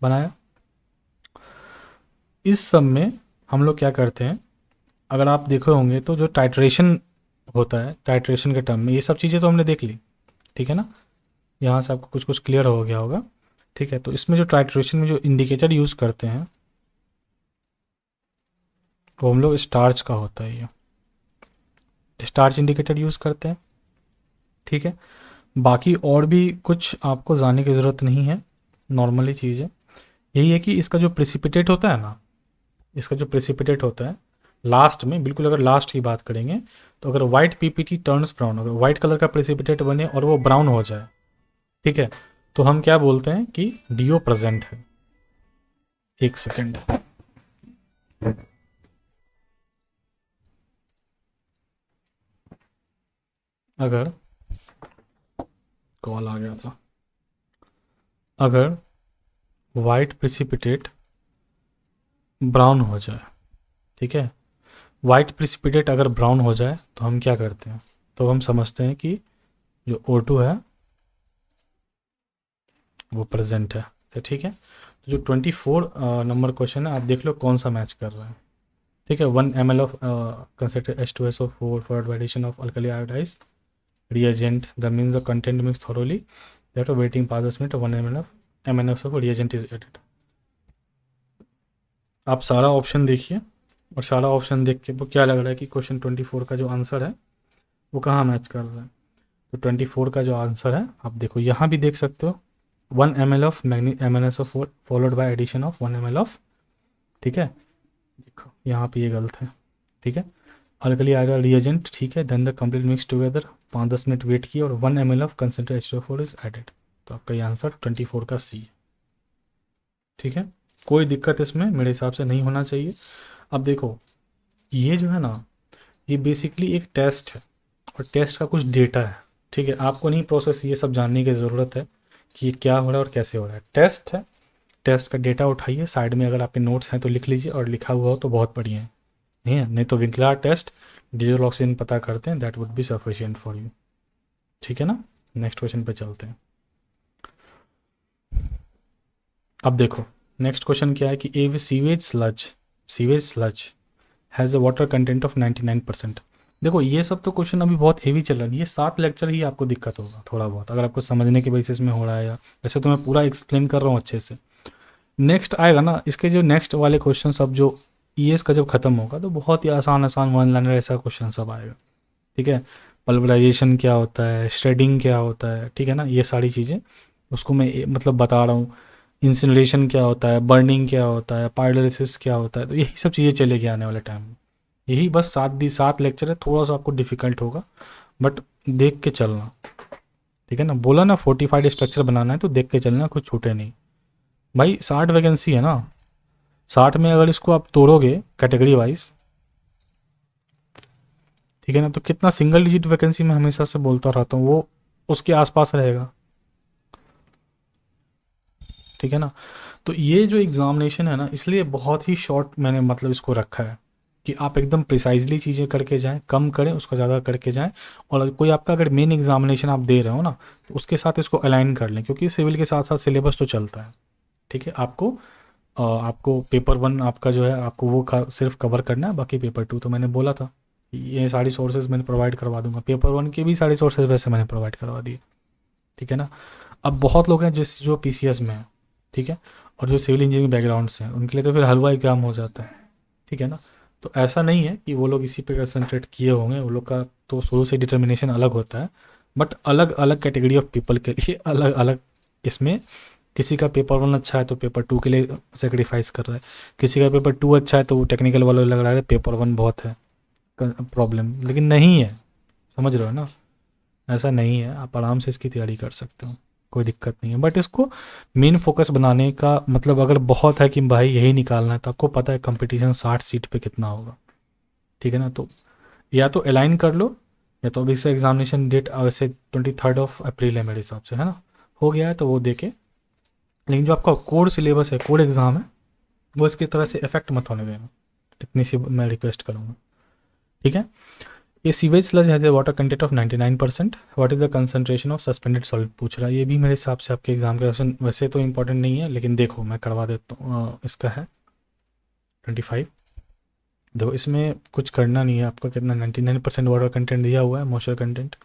बनाया। इस सब में हम लोग क्या करते हैं, अगर आप देखे होंगे तो जो टाइट्रेशन होता है, टाइट्रेशन के टर्म में ये सब चीज़ें तो हमने देख ली। ठीक है ना, यहाँ से आपको कुछ कुछ क्लियर हो गया होगा। ठीक है, तो इसमें जो टाइट्रेशन में जो इंडिकेटर यूज़ करते हैं वो हम लोग स्टार्च का होता है, ये स्टार्च इंडिकेटर यूज़ करते हैं। ठीक है, बाकी और भी कुछ आपको जानने की ज़रूरत नहीं है, नॉर्मली चीज़ है। यही है कि इसका जो प्रेसिपिटेट होता है ना, इसका जो प्रेसिपिटेट होता है लास्ट में, बिल्कुल अगर लास्ट की बात करेंगे तो अगर वाइट पीपीटी टर्न्स ब्राउन, अगर वाइट कलर का प्रेसिपिटेट बने और वो ब्राउन हो जाए, ठीक है, तो हम क्या बोलते हैं कि डीओ प्रेजेंट है। एक सेकेंड, अगर कॉल आ गया था, अगर वाइट प्रेसिपिटेट ब्राउन हो जाए, ठीक है, वाइट प्रेसिपिटेट अगर ब्राउन हो जाए तो हम क्या करते हैं, तो हम समझते हैं कि जो O2 है वो प्रेजेंट है। तो ठीक है, तो जो 24 नंबर क्वेश्चन है आप देख लो कौन सा मैच कर रहा है। ठीक है, 1 ml of concentrate H2SO4 for addition of alkali iodide reagent, that means the content mixed thoroughly, that a waiting past 10 minutes 1 ml of MnSO4 reagent is added। आप सारा ऑप्शन देखिए और सारा ऑप्शन देख के वो क्या लग रहा है कि क्वेश्चन 24 का जो आंसर है वो कहाँ मैच कर रहा है। तो 24 का जो आंसर है आप देखो, यहाँ भी देख सकते हो 1 ml of MnSO4 followed by addition of 1 ml of, ठीक है, देखो यहाँ पे ये गलत है। ठीक है, अल्कली आयोडाइड रिएजेंट, ठीक है, then the complete mix together, 5-10 minute wait किए और 1 ml of concentrate H2O4 is added. तो आपका ये आंसर 24 का सी है। ठीक है, कोई दिक्कत इसमें मेरे हिसाब से नहीं होना चाहिए। अब देखो ये जो है ना, ये बेसिकली एक टेस्ट है और टेस्ट का कुछ डेटा है। ठीक है, आपको नहीं प्रोसेस ये सब जानने की ज़रूरत है कि ये क्या हो रहा है और कैसे हो रहा है, टेस्ट है। टेस्ट का डेटा उठाइए, साइड में अगर आपके नोट्स हैं तो लिख लीजिए, और लिखा हुआ हो तो बहुत बढ़िया है, नहीं है, नहीं तो विंकलार टेस्ट डिजिटल ऑक्सीजन पता करते हैं, that would be sufficient for you. ठीक है ना, नेक्स्ट क्वेश्चन पे चलते हैं। अब देखो नेक्स्ट क्वेश्चन क्या है कि a sewage sludge has a water content of 99%। देखो ये सब तो क्वेश्चन अभी बहुत हेवी चल रहा है, ये 7 लेक्चर ही आपको दिक्कत होगा थोड़ा बहुत, अगर आपको समझने के बेसिस में हो रहा है, या वैसे तो मैं पूरा एक्सप्लेन कर रहा हूँ अच्छे से। नेक्स्ट आएगा ना, इसके जो नेक्स्ट वाले क्वेश्चन सब जो ईएस का जब खत्म होगा तो बहुत ही आसान आसान वन लाइनर ऐसा क्वेश्चन सब आएगा। ठीक है, पल्वराइजेशन क्या होता है, श्रेडिंग क्या होता है, ठीक है ना, ये सारी चीज़ें उसको मैं मतलब बता रहा हूँ। इंसिनरेशन क्या होता है, बर्निंग क्या होता है, पायरोलिसिस क्या होता है, तो यही सब चीज़ें चलेगी आने वाले टाइम में। यही बस 7 लेक्चर है, थोड़ा सा आपको डिफिकल्ट होगा बट देख के चलना। ठीक है ना, बोला ना फोर्टिफाइड स्ट्रक्चर बनाना है तो देख के चलना, कुछ छूटे नहीं भाई। 60 वैकेंसी है ना, 60 में अगर इसको आप तोड़ोगे कैटेगरी वाइज, ठीक है ना, तो कितना सिंगल डिजिट वैकेंसी में हमेशा से बोलता रहता हूँ वो उसके आसपास रहेगा। ठीक है ना। तो ये जो एग्ज़ामिनेशन है ना, इसलिए बहुत ही शॉर्ट मैंने मतलब इसको रखा है कि आप एकदम प्रिसाइजली चीज़ें करके जाएं, कम करें उसको ज़्यादा करके जाएं। और कोई आपका अगर मेन एग्जामिनेशन आप दे रहे हो ना, तो उसके साथ इसको अलाइन कर लें, क्योंकि सिविल के साथ साथ सिलेबस तो चलता है। ठीक है, आपको पेपर 1 आपका जो है आपको वो सिर्फ कवर करना है, बाकी पेपर 2 तो मैंने बोला था ये सारी सोर्सेज मैंने प्रोवाइड करवा दूंगा, पेपर 1 के भी सारे सोर्सेज वैसे मैंने प्रोवाइड करवा दिए। ठीक है ना। अब बहुत लोग हैं जो पीसीएस में हैं, ठीक है, और जो सिविल इंजीनियरिंग बैकग्राउंड से हैं, उनके लिए तो फिर हलवा एग्जाम हो जाता है। ठीक है ना। तो ऐसा नहीं है कि वो लोग इसी पे कंसंट्रेट किए होंगे, वो लोग का तो शुरू से डिटर्मिनेशन अलग होता है। बट अलग अलग कैटेगरी ऑफ पीपल के लिए अलग अलग इसमें, किसी का पेपर 1 अच्छा है तो पेपर 2 के लिए सेक्रीफाइस कर रहा है, किसी का पेपर 2 अच्छा है तो वो टेक्निकल वालों लग रहा है पेपर 1 बहुत है प्रॉब्लम, लेकिन नहीं है। समझ रहे हो ना, ऐसा नहीं है, आप आराम से इसकी तैयारी कर सकते हो, कोई दिक्कत नहीं है। बट इसको मेन फोकस बनाने का मतलब अगर बहुत है कि भाई यही निकालना है, तो आपको पता है कंपटीशन 60 सीट पे कितना होगा। ठीक है ना। तो या तो अलाइन कर लो, या तो अभी से एग्जामिनेशन डेट वैसे 23 अप्रैल है मेरे हिसाब से, है ना, हो गया है तो वो देके। लेकिन जो आपका कोर सिलेबस है, कोर एग्ज़ाम है, वो इसकी तरह से इफेक्ट मत होने देना, इतनी सी मैं रिक्वेस्ट करूँगा। ठीक है। ये sewage sludge has a water content of 99%। What is the concentration of suspended solid पूछ रहा है। ये भी मेरे हिसाब से आपके एग्जाम के क्वेश्चन वैसे तो इंपॉर्टेंट नहीं है, लेकिन देखो मैं करवा देता हूँ। इसका है 25। देखो इसमें कुछ करना नहीं है आपका, कितना 99% वाटर कंटेंट दिया हुआ है, मॉइस्चर कंटेंट।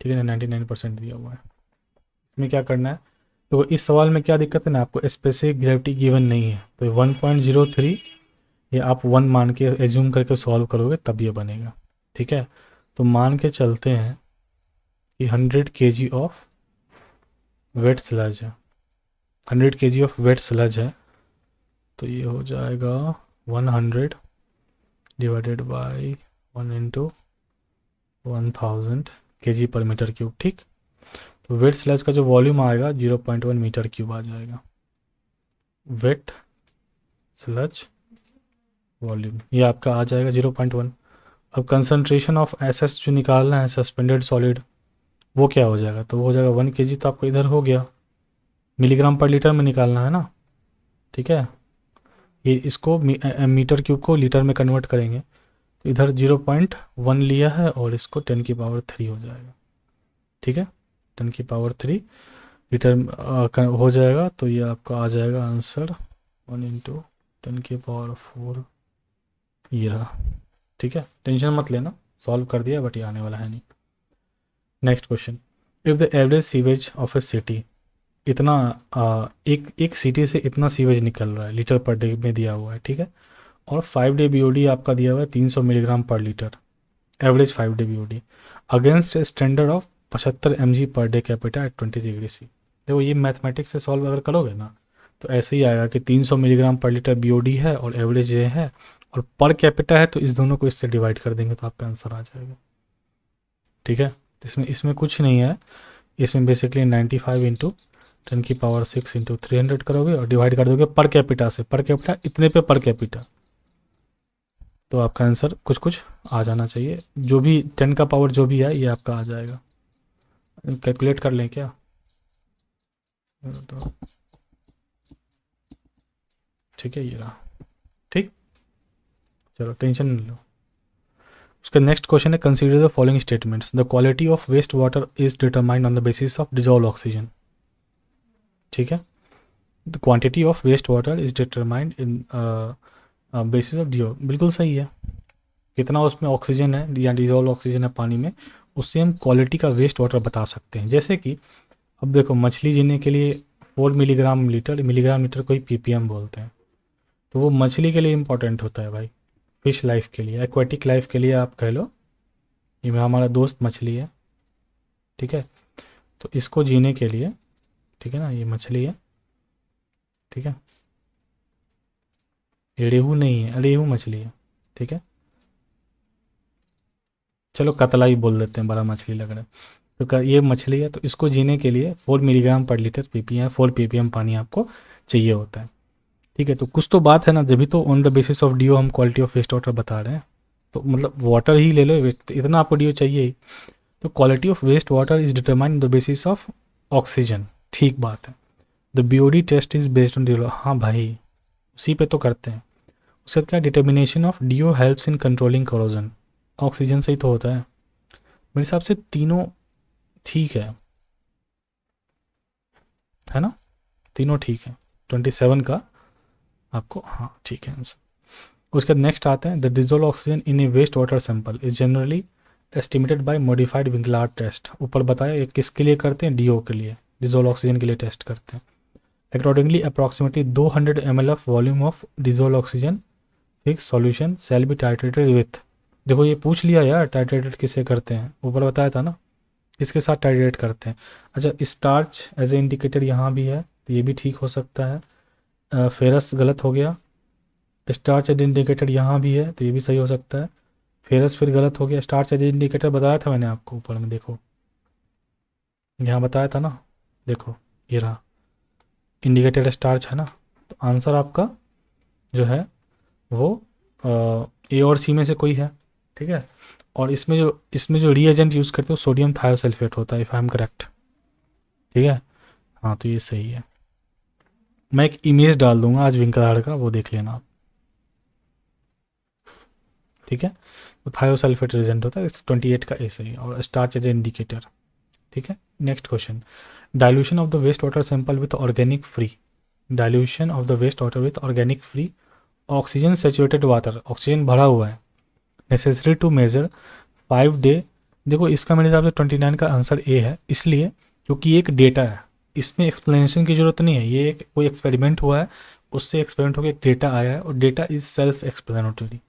ठीक है ना, 99% दिया हुआ है। इसमें क्या करना है, तो इस सवाल में क्या दिक्कत है ना, आपको स्पेसिफिक ग्रेविटी गिवन नहीं है, तो 1.03 ये आप 1 मान के एज्यूम करके सॉल्व करोगे तब ये बनेगा। ठीक है। तो मान के चलते हैं कि 100 kg ऑफ वेट स्लज है, 100 kg ऑफ वेट स्लज है, तो ये हो जाएगा 100 डिवाइडेड बाई 1 इंटू 1000 kg पर मीटर क्यूब। ठीक। तो वेट स्लज का जो वॉल्यूम आएगा 0.1 मीटर क्यूब आ जाएगा, वेट स्लज वॉल्यूम ये आपका आ जाएगा 0.1। अब कंसंट्रेशन ऑफ एसएस जो निकालना है, सस्पेंडेड सॉलिड, वो क्या हो जाएगा, तो वो हो जाएगा 1 kg, तो आपको इधर हो गया, मिलीग्राम पर लीटर में निकालना है ना। ठीक है। ये इसको मीटर क्यूब को लीटर में कन्वर्ट करेंगे, तो इधर 0.1 लिया है और इसको 10⁻³ हो जाएगा। ठीक है, 10⁻³ लीटर हो जाएगा, तो ये आपका आ जाएगा आंसर 1 इंटू 10⁻⁴ ये रहा। ठीक है, टेंशन मत लेना, सॉल्व कर दिया, बट ये आने वाला है नहीं। Next question, if the average sewage of A city, इतना एक सिटी से इतना सीवेज निकल रहा है लीटर पर डे में दिया हुआ है। ठीक है। और 5 डे बीओडी आपका दिया हुआ है 300 milligram per litre, average 5 day BOD, against standard of 75 mg per day capita at 20 degree C. देखो ये मैथमेटिक्स से सॉल्व अगर करोगे ना, तो ऐसे ही आएगा कि 300 मिलीग्राम पर लीटर बीओडी है और एवरेज ये है, और पर कैपिटा है, तो इस दोनों को इससे डिवाइड कर देंगे तो आपका आंसर आ जाएगा। ठीक है। इसमें इसमें कुछ नहीं है, इसमें बेसिकली 95 इंटू 10⁻⁶ इंटू 300 करोगे और डिवाइड कर दोगे पर कैपिटा से, पर कैपिटा इतने पे पर कैपिटा, तो आपका आंसर कुछ कुछ आ जाना चाहिए। जो भी 10 का पावर जो भी है ये आपका आ जाएगा। कैलकुलेट कर लें क्या, तो ठीक है, ये रहा। ठीक, चलो टेंशन नहीं लो। उसका नेक्स्ट क्वेश्चन है, consider the following statements, the quality of waste water is determined on the basis of dissolve oxygen. ठीक है, the quantity of waste water is determined in basis of dissolve, बिल्कुल सही है। कितना उसमें ऑक्सीजन है या डिजॉल्व ऑक्सीजन है पानी में, उससे हम क्वालिटी का वेस्ट वाटर बता सकते हैं। जैसे कि अब देखो मछली जीने के लिए 4 मिलीग्राम लीटर को ही पीपीएम बोलते हैं, तो वो मछली के लिए इंपॉर्टेंट होता है भाई, फिश लाइफ के लिए, एक्वाटिक लाइफ के लिए आप कह लो, ये हमारा दोस्त मछली है। ठीक है, तो इसको जीने के लिए, ठीक है ना, ये मछली है। ठीक है, ये रेहू नहीं है, रेहू मछली है। ठीक है, चलो कतला ही बोल देते हैं, बड़ा मछली लग रहा है। तो ये मछली है, तो इसको जीने के लिए 4 milligram per litre ppm, 4 ppm पानी आपको चाहिए होता है। ठीक है, तो कुछ तो बात है ना, जब भी तो on the basis of DO हम क्वालिटी ऑफ वेस्ट वाटर बता रहे हैं, तो मतलब वाटर ही ले लो, इतना आपको डीओ चाहिए ही, तो quality of waste water is determined the basis of oxygen. ठीक बात है। The BOD test is based on DO, हाँ भाई उसी पे तो करते हैं। उसके बाद क्या, determination of DO helps in controlling corrosion, oxygen से ही तो होता है। मेरे हिसाब से तीनों ठीक है ना, तीनों ठीक है। 27 का आपको हाँ ठीक है आंसर। उसके बाद नेक्स्ट आते हैं, the dissolved oxygen in a waste water sample is generally estimated by modified Winkler test. ऊपर बताया ये किसके लिए करते हैं, डीओ के लिए, डिजोल्व ऑक्सीजन के लिए टेस्ट करते हैं। Accordingly approximately 200 ml of volume of dissolve oxygen fix solution shall be titrated with. देखो ये पूछ लिया यार, टाइट्रेटेड किससे करते हैं, ऊपर बताया था ना किसके साथ टाइट्रेट करते हैं। अच्छा स्टार्च एज ए इंडिकेटर यहाँ भी है, तो ये भी ठीक हो सकता है। फेरस गलत हो गया, स्टार्च एज इंडिकेटर यहाँ भी है तो ये भी सही हो सकता है। फेरस फिर गलत हो गया, स्टार्च एज इंडिकेटर बताया था मैंने आपको ऊपर में, देखो यहाँ बताया था ना, देखो ये रहा इंडिकेटेड स्टार्च है ना। तो आंसर आपका जो है वो ए और सी में से कोई है, ठीक है। और इसमें जो रीएजेंट यूज़ करते हो सोडियम थायोसल्फेट होता है, इफ़ आई एम करेक्ट, ठीक है। हाँ तो ये सही है। मैं एक इमेज डाल दूंगा आज विंकलार का, वो देख लेना आप, ठीक है। तो थायोसल्फेट रिजेंट होता है, 28 का ए सही, और स्टार्च एज इंडिकेटर, ठीक है। Next question, dilution of the waste water sample with organic free, dilution of the waste water with organic free oxygen saturated water, oxygen भरा हुआ है, नेसेसरी टू मेजर 5 डे। देखो इसका मेरे हिसाब से 29 का आंसर ए है, इसलिए क्योंकि ये एक डेटा है, इसमें एक्सप्लेनेशन की जरूरत नहीं है, ये एक कोई एक्सपेरिमेंट हुआ है, उससे एक्सपेरिमेंट होकर एक डेटा आया है, और डेटा इज सेल्फ एक्सप्लेनेटरी,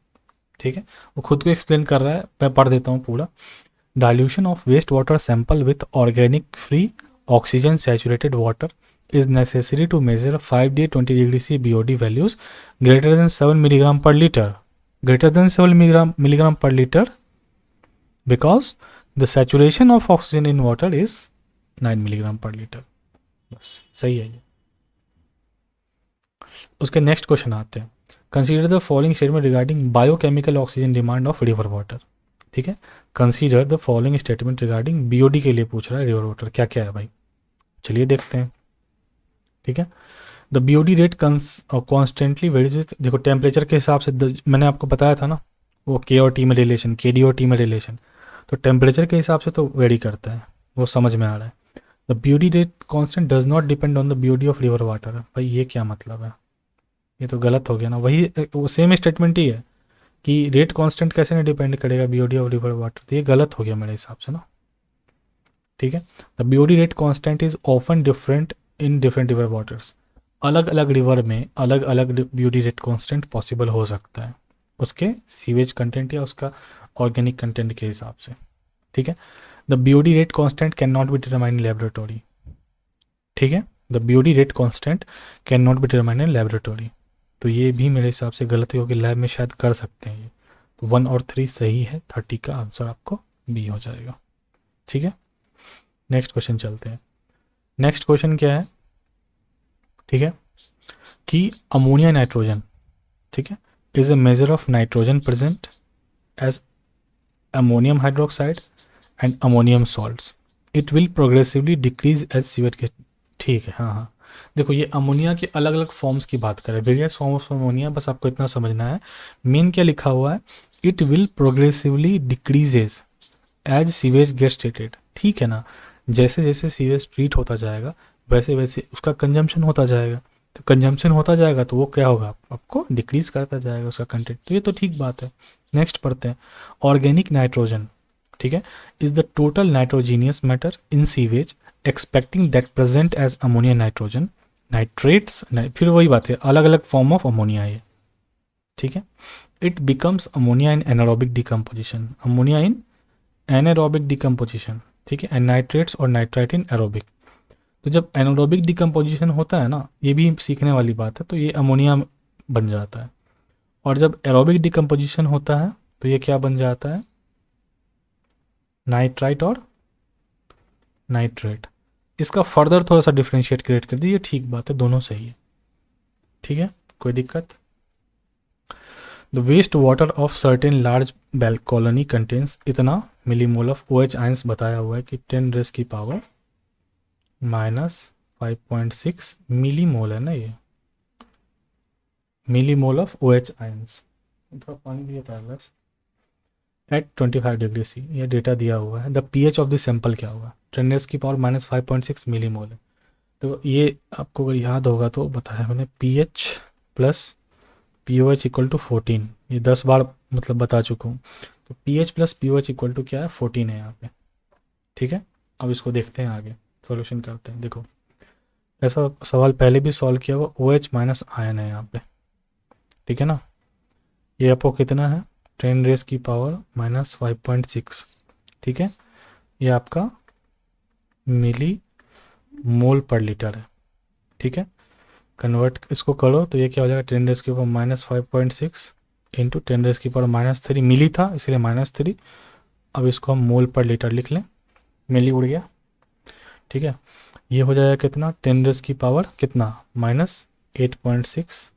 ठीक है। वो खुद को एक्सप्लेन कर रहा है, मैं पढ़ देता हूँ पूरा। Dilution of waste water sample with organic free oxygen saturated water is necessary to measure 5-day 20 degree C BOD values greater than 7 milligram per liter, greater than 7 milligram per liter, because the saturation of oxygen in water is 9 milligram per liter। बस सही है ये। उसके next question आते हैं, consider the following statement regarding biochemical oxygen demand of river water, ठीक है। Consider the following statement regarding BOD के लिए पूछ रहा है, रिवर वाटर क्या क्या है भाई, चलिए देखते हैं, ठीक है। The BOD rate constantly varies with, देखो टेम्परेचर के हिसाब से मैंने आपको बताया था ना वो के और टी में रिलेशन, के डी और टी में रिलेशन, तो टेम्परेचर के हिसाब से तो वेरी करता है, वो समझ में आ रहा है। The BOD rate constant does not depend on the BOD of river water, भाई ये क्या मतलब है, ये तो गलत हो गया ना, वही वो सेम स्टेटमेंट ही है कि रेट कांस्टेंट कैसे नहीं डिपेंड करेगा बीओडी ऑफ रिवर वाटर, तो ये गलत हो गया मेरे हिसाब से ना, ठीक है। The BOD rate constant is often different in different river waters, अलग अलग रिवर में अलग अलग बीओडी रेट कांस्टेंट पॉसिबल हो सकता है, उसके सीवेज कंटेंट या उसका ऑर्गेनिक कंटेंट के हिसाब से, ठीक है। The BOD rate constant can not be determined in laboratory, ठीक है। The BOD rate constant can not be determined in laboratory, तो ये भी मेरे हिसाब से गलत है क्योंकि लैब में शायद कर सकते हैं ये, तो 1 और 3 सही है, 30 का आंसर आपको बी हो जाएगा, ठीक है। नेक्स्ट क्वेश्चन चलते हैं। नेक्स्ट क्वेश्चन क्या है, ठीक है, कि अमोनिया नाइट्रोजन, ठीक है, is a measure of nitrogen present as ammonium hydroxide and ammonium salts, it will progressively decrease as sewage के, ठीक है। हाँ हाँ देखो ये अमोनिया के अलग अलग फॉर्म्स की बात करें, वेरियस फॉर्म ऑफ अमोनिया, बस आपको इतना समझना है, मेन क्या लिखा हुआ है, it will progressively decreases as sewage gets treated, ठीक है ना, जैसे जैसे सीवेज ट्रीट होता जाएगा वैसे वैसे उसका कंजम्पशन होता जाएगा, तो कंजम्पशन होता जाएगा तो वो क्या होगा, आपको डिक्रीज करता जाएगा उसका कंटेंट, तो ये तो ठीक बात है। नेक्स्ट पढ़ते हैं, ऑर्गेनिक नाइट्रोजन, ठीक है, is the total nitrogenous matter in sewage expecting that present as ammonia nitrogen nitrates, फिर वही बात है, अलग अलग फॉर्म ऑफ अमोनिया है, ठीक है। It becomes ammonia in anaerobic decomposition, ammonia in anaerobic decomposition, ठीक है, एंड नाइट्रेट्स और नाइट्राइट इन एरोबिक, तो जब एनारोबिक डिकम्पोजिशन होता है ना, ये भी सीखने वाली बात है, तो ये अमोनिया बन जाता है, और जब एरोबिक डिकम्पोजिशन होता है तो ये क्या बन जाता है, नाइट्राइट और नाइट्रेट। इसका फर्दर थोड़ा सा डिफ्रेंशिएट क्रिएट कर दीजिए, ठीक बात है, दोनों सही है, ठीक है, कोई दिक्कत। The waste water of certain large bell colony contains इतना मिलीमोल ऑफ OH आयंस बताया हुआ है कि 10⁻⁻⁻⁻⁻⁻⁻⁻⁻⁻⁻⁻⁻⁻⁻⁻⁻⁻⁻⁻⁻⁻⁻⁻⁻⁻⁻⁻⁻⁻⁻ 5.6 मिली मोल है ना, ये millimole of O H ions. थोड़ा पानी दिया था बस। एट 25 डिग्री C ये डेटा दिया हुआ है। The pH of the sample क्या होगा, 10⁻⁻5.6 मिली मोल है। तो ये आपको अगर याद होगा तो बताया मैंने, pH plus pOH equal to 14, ये 10 बार मतलब बता चुका हूँ। तो pH plus pOH equal to क्या है, 14 है यहाँ पे। ठीक है, अब इसको देखते हैं आगे, सॉल्यूशन करते हैं। देखो ऐसा सवाल पहले भी सॉल्व किया हुआ, ओ एच माइनस आयन है यहाँ पे। ठीक है ना, ये आपको कितना है, 10⁻⁻5.6। ठीक है, ये आपका मिली मोल पर लीटर है। ठीक है, कन्वर्ट इसको करो तो ये क्या हो जाएगा, 10⁻⁻5.6 इंटू 10⁻⁻3 मिली था इसलिए -3। अब इसको हम मोल पर लीटर लिख लें, मिली उड़ गया। ठीक है, ये हो जाएगा कितना, 10⁻⁻ कितना -8.6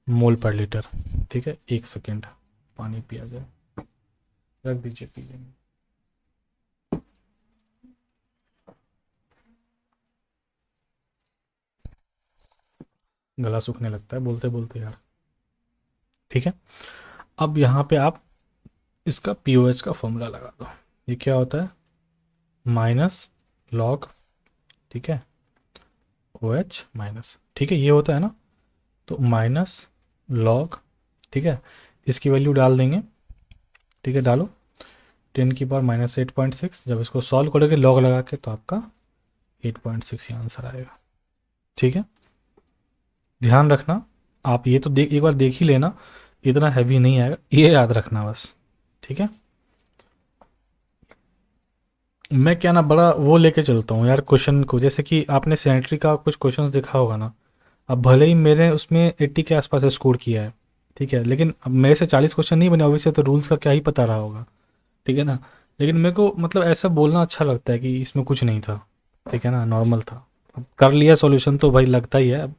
मोल पर लीटर। ठीक है, 1 सेकेंड पानी पिया जाए, रख दीजिए पी लेंगे। गला सूखने लगता है बोलते बोलते यार। ठीक है, अब यहाँ पे आप इसका पीओएच का फॉर्मूला लगा दो। ये क्या होता है, माइनस लॉग, ठीक है, ओ एच माइनस, ठीक है ये होता है ना, तो माइनस लॉग, ठीक है, इसकी वैल्यू डाल देंगे। ठीक है, डालो 10⁻⁻8.6, जब इसको सॉल्व करोगे लॉग लगा के तो आपका 8.6 ये आंसर आएगा। ठीक है, ध्यान रखना आप, ये तो देख एक बार देख ही लेना, इतना हैवी नहीं आएगा, ये याद रखना बस। ठीक है, मैं क्या ना बड़ा वो लेके चलता हूँ यार क्वेश्चन को, जैसे कि आपने सैनिटरी का कुछ क्वेश्चंस देखा होगा ना, अब भले ही मेरे उसमें 80 के आसपास स्कोर किया है, ठीक है, लेकिन अब मेरे से 40 क्वेश्चन नहीं बने ऑब्वियसली, तो रूल्स का क्या ही पता रहा होगा। ठीक है ना, लेकिन मेरे को मतलब ऐसा बोलना अच्छा लगता है कि इसमें कुछ नहीं था, ठीक है ना, नॉर्मल था। अब कर लिया सॉल्यूशन तो भाई लगता ही है, अब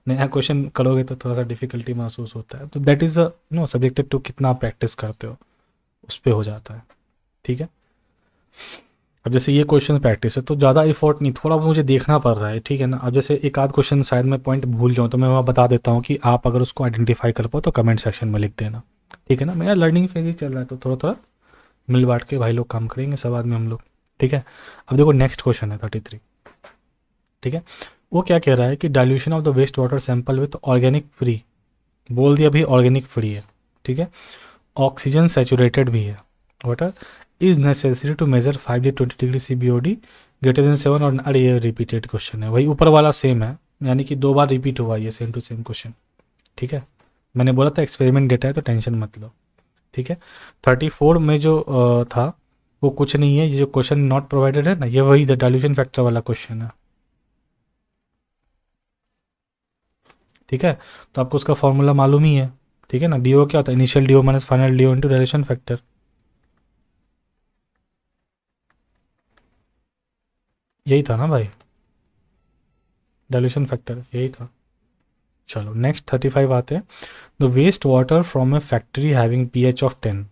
नया क्वेश्चन करोगे तो थोड़ा सा डिफिकल्टी महसूस होता है, तो that is no subjected to कितना प्रैक्टिस करते हो, उस पर हो जाता है। ठीक है, अब जैसे ये क्वेश्चन प्रैक्टिस है तो ज़्यादा एफर्ट नहीं, थोड़ा मुझे देखना पड़ रहा है। ठीक है ना, अब जैसे एक आध क्वेश्चन शायद मैं पॉइंट भूल जाऊँ तो मैं वहाँ बता देता हूँ कि आप अगर उसको आइडेंटिफाई कर पाओ तो कमेंट सेक्शन में लिख देना। ठीक है ना, मेरा लर्निंग फेज ही चल रहा है तो थोड़ा थोड़ा मिल बांट के भाई लोग काम करेंगे सब आदमी हम लोग। ठीक है, अब देखो नेक्स्ट क्वेश्चन है 33। ठीक है, वो क्या कह रहा है कि dilution of the waste water sample with organic free, बोल दिया भाई ऑर्गेनिक फ्री है। ठीक है, ऑक्सीजन सेचुरेटेड भी है water, is necessary to measure 5 C BOD greater than 7 और, अरे ये रिपीटेड क्वेश्चन है, वही ऊपर वाला सेम है, यानी कि 2 बार रिपीट हुआ ये सेम टू सेम क्वेश्चन। ठीक है, मैंने बोला था एक्सपेरिमेंट डेटा है तो टेंशन मत लो। ठीक है, 34 में जो था वो कुछ नहीं है, ये जो क्वेश्चन नॉट प्रोवाइडेड है ना, ये वही डाइल्यूशन फैक्टर वाला क्वेश्चन है। ठीक है, तो आपको उसका फॉर्मूला मालूम ही है। ठीक है ना, डी ओ क्या होता है, initial D O minus final D O into dilution factor. यही था ना भाई, डाइल्यूशन फैक्टर यही था। चलो नेक्स्ट 35 आते हैं। The waste water from a factory having pH of 10,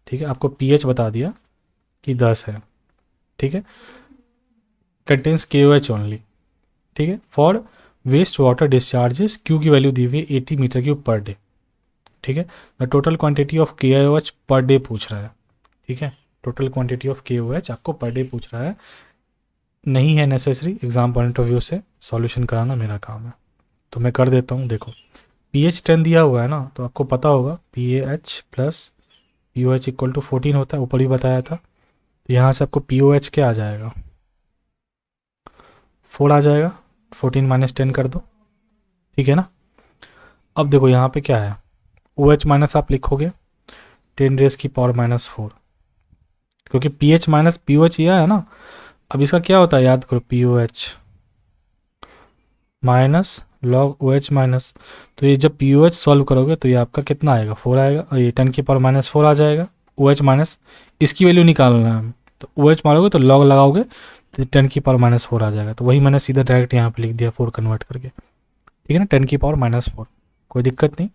ठीक है, आपको पीएच बता दिया कि 10 है। ठीक है, कंटेन्स KOH ओनली। ठीक है, for waste water discharges Q की वैल्यू दी हुई है 80 मीटर क्यूब पर डे। ठीक है, the total quantity of KOH per day पूछ रहा है। ठीक है, टोटल क्वांटिटी ऑफ KOH आपको पर डे पूछ रहा है, नहीं है necessary, exam point of view से सॉल्यूशन कराना मेरा काम है तो मैं कर देता हूँ। देखो pH 10 दिया हुआ है ना, तो आपको पता होगा PAH plus POH equal to 14 होता है, ऊपर ही बताया था। तो यहाँ से आपको POH क्या आ जाएगा, 4 आ जाएगा, 14 माइनस 10 कर दो। ठीक है ना, अब देखो यहाँ पे क्या है, OH माइनस आप लिखोगे 10⁻⁻4, क्योंकि PH माइनस POH यह है ना। अब इसका क्या होता है याद करो, POH minus log OH minus, तो ये जब POH सॉल्व करोगे तो ये आपका कितना आएगा, 4 आएगा, और ये 10⁻⁻4 आ जाएगा। OH माइनस इसकी वैल्यू निकालना है, तो OH मारोगे तो लॉग लगाओगे तो 10⁻⁻4 आ जाएगा, तो वही मैंने सीधा डायरेक्ट यहाँ पे लिख दिया 4 कन्वर्ट करके। ठीक है ना, 10⁻⁻4, कोई दिक्कत नहीं,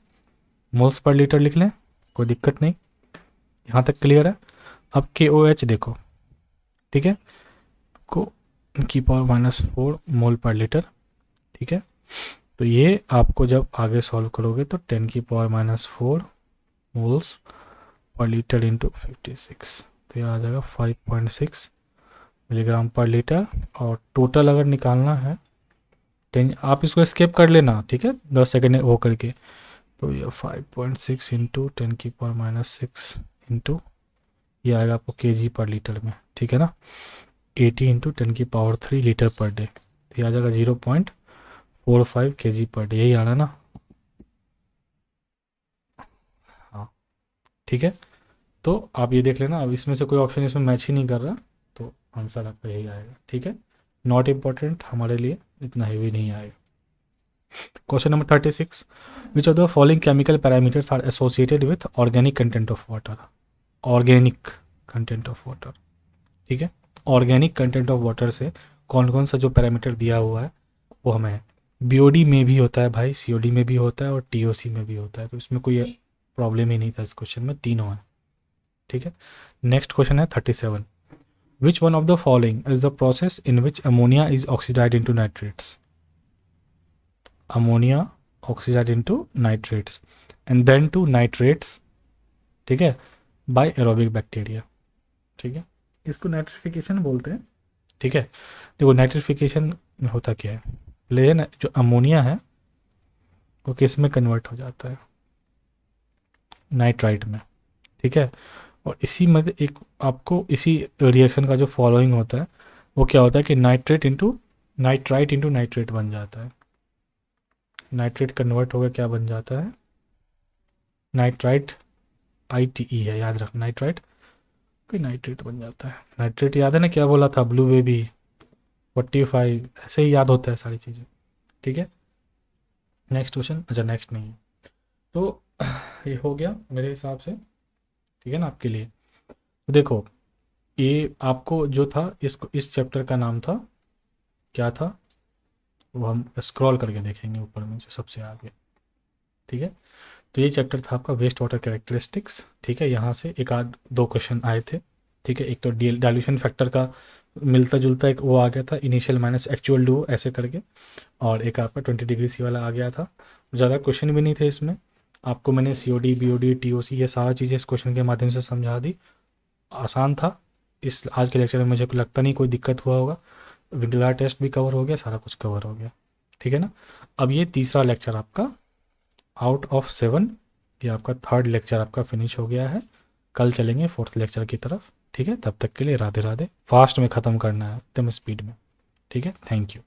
मोल्स पर लीटर लिख लें, कोई दिक्कत नहीं, यहाँ तक क्लियर है। अब KOH देखो, ठीक है, को 10⁻⁴ मोल पर लीटर, ठीक है। तो ये आपको जब आगे सॉल्व करोगे तो 10⁻⁴ मोल्स पर लीटर इंटू 56, तो ये आ जाएगा 5.6 मिलीग्राम पर लीटर। और टोटल अगर निकालना है 10, आप इसको स्केप कर लेना, ठीक है, 10 सेकेंड वो करके। तो ये 5.6 इंटू 10⁻⁶ इंटू ये आएगा आपको केजी पर लीटर में, ठीक है ना, 80 इंटू 10⁻³ लीटर पर डे, तो ये आ जाएगा 0.45 केजी पर डे, यही आ रहा है ना। हाँ ठीक है, तो आप ये देख लेना, अब इसमें से कोई ऑप्शन इसमें मैच ही नहीं कर रहा, तो आंसर आपका यही आएगा, ठीक है। नॉट इम्पॉर्टेंट हमारे लिए, इतना हेवी नहीं आएगा। Question number 36, which of the following chemical parameters are associated with organic content of water. Organic content of water, ठीक है, ऑर्गेनिक कंटेंट ऑफ वाटर से कौन कौन सा जो पैरामीटर दिया हुआ है वो हमें बीओडी में भी होता है भाई, सीओडी में भी होता है और टीओसी में भी होता है, तो इसमें कोई प्रॉब्लम ही नहीं था, इस क्वेश्चन में तीनों है, ठीक है। नेक्स्ट क्वेश्चन है 37, which one of the following is the process in which ammonia is oxidised into nitrates. Ammonia oxidised into nitrates and then to nitrates, ठीक है, बाय एरोबिक बैक्टीरिया, ठीक है, इसको नाइट्रिफिकेशन बोलते हैं, ठीक है। देखो नाइट्रिफिकेशन में होता क्या है, लेकिन जो अमोनिया है वो किस में कन्वर्ट हो जाता है, नाइट्राइट में, ठीक है। और इसी में एक आपको इसी रिएक्शन का जो फॉलोइंग होता है वो क्या होता है कि नाइट्राइट इंटू नाइट्रेट बन जाता है, नाइट्रेट कन्वर्ट होकर क्या बन जाता है, नाइट्राइट, ITE है, याद रख, नाइट्राइट कोई नाइट्रेट बन जाता है। नाइट्रेट याद है ना, क्या बोला था, ब्लू बेबी 45, ऐसे ही याद होता है सारी चीज़ें, ठीक है। नेक्स्ट क्वेश्चन, अच्छा नेक्स्ट नहीं है, तो ये हो गया मेरे हिसाब से, ठीक है ना आपके लिए। तो देखो ये आपको जो था, इस चैप्टर का नाम था, क्या था, वो हम स्क्रॉल करके देखेंगे ऊपर में जो सबसे आगे, ठीक है। तो ये चैप्टर था आपका वेस्ट वाटर कैरेक्टरिस्टिक्स, ठीक है। यहाँ से एक आध दो क्वेश्चन आए थे, ठीक है। एक तो डाइल्यूशन फैक्टर का मिलता जुलता एक वो आ गया था, इनिशियल माइनस एक्चुअल डू ऐसे करके, और एक आपका 20 डिग्री सी वाला आ गया था। ज़्यादा क्वेश्चन भी नहीं थे इसमें, आपको मैंने COD BOD TOC ये सारा चीज़ें इस क्वेश्चन के माध्यम से समझा दी, आसान था। इस आज के लेक्चर में मुझे लगता नहीं कोई दिक्कत हुआ होगा, विंडला टेस्ट भी कवर हो गया, सारा कुछ कवर हो गया, ठीक है ना। अब ये तीसरा लेक्चर आपका आउट ऑफ 7, ये आपका थर्ड लेक्चर आपका फिनिश हो गया है। कल चलेंगे फोर्थ लेक्चर की तरफ, ठीक है। तब तक के लिए राधे राधे, फास्ट में ख़त्म करना है एकदम स्पीड में, ठीक है। Thank you.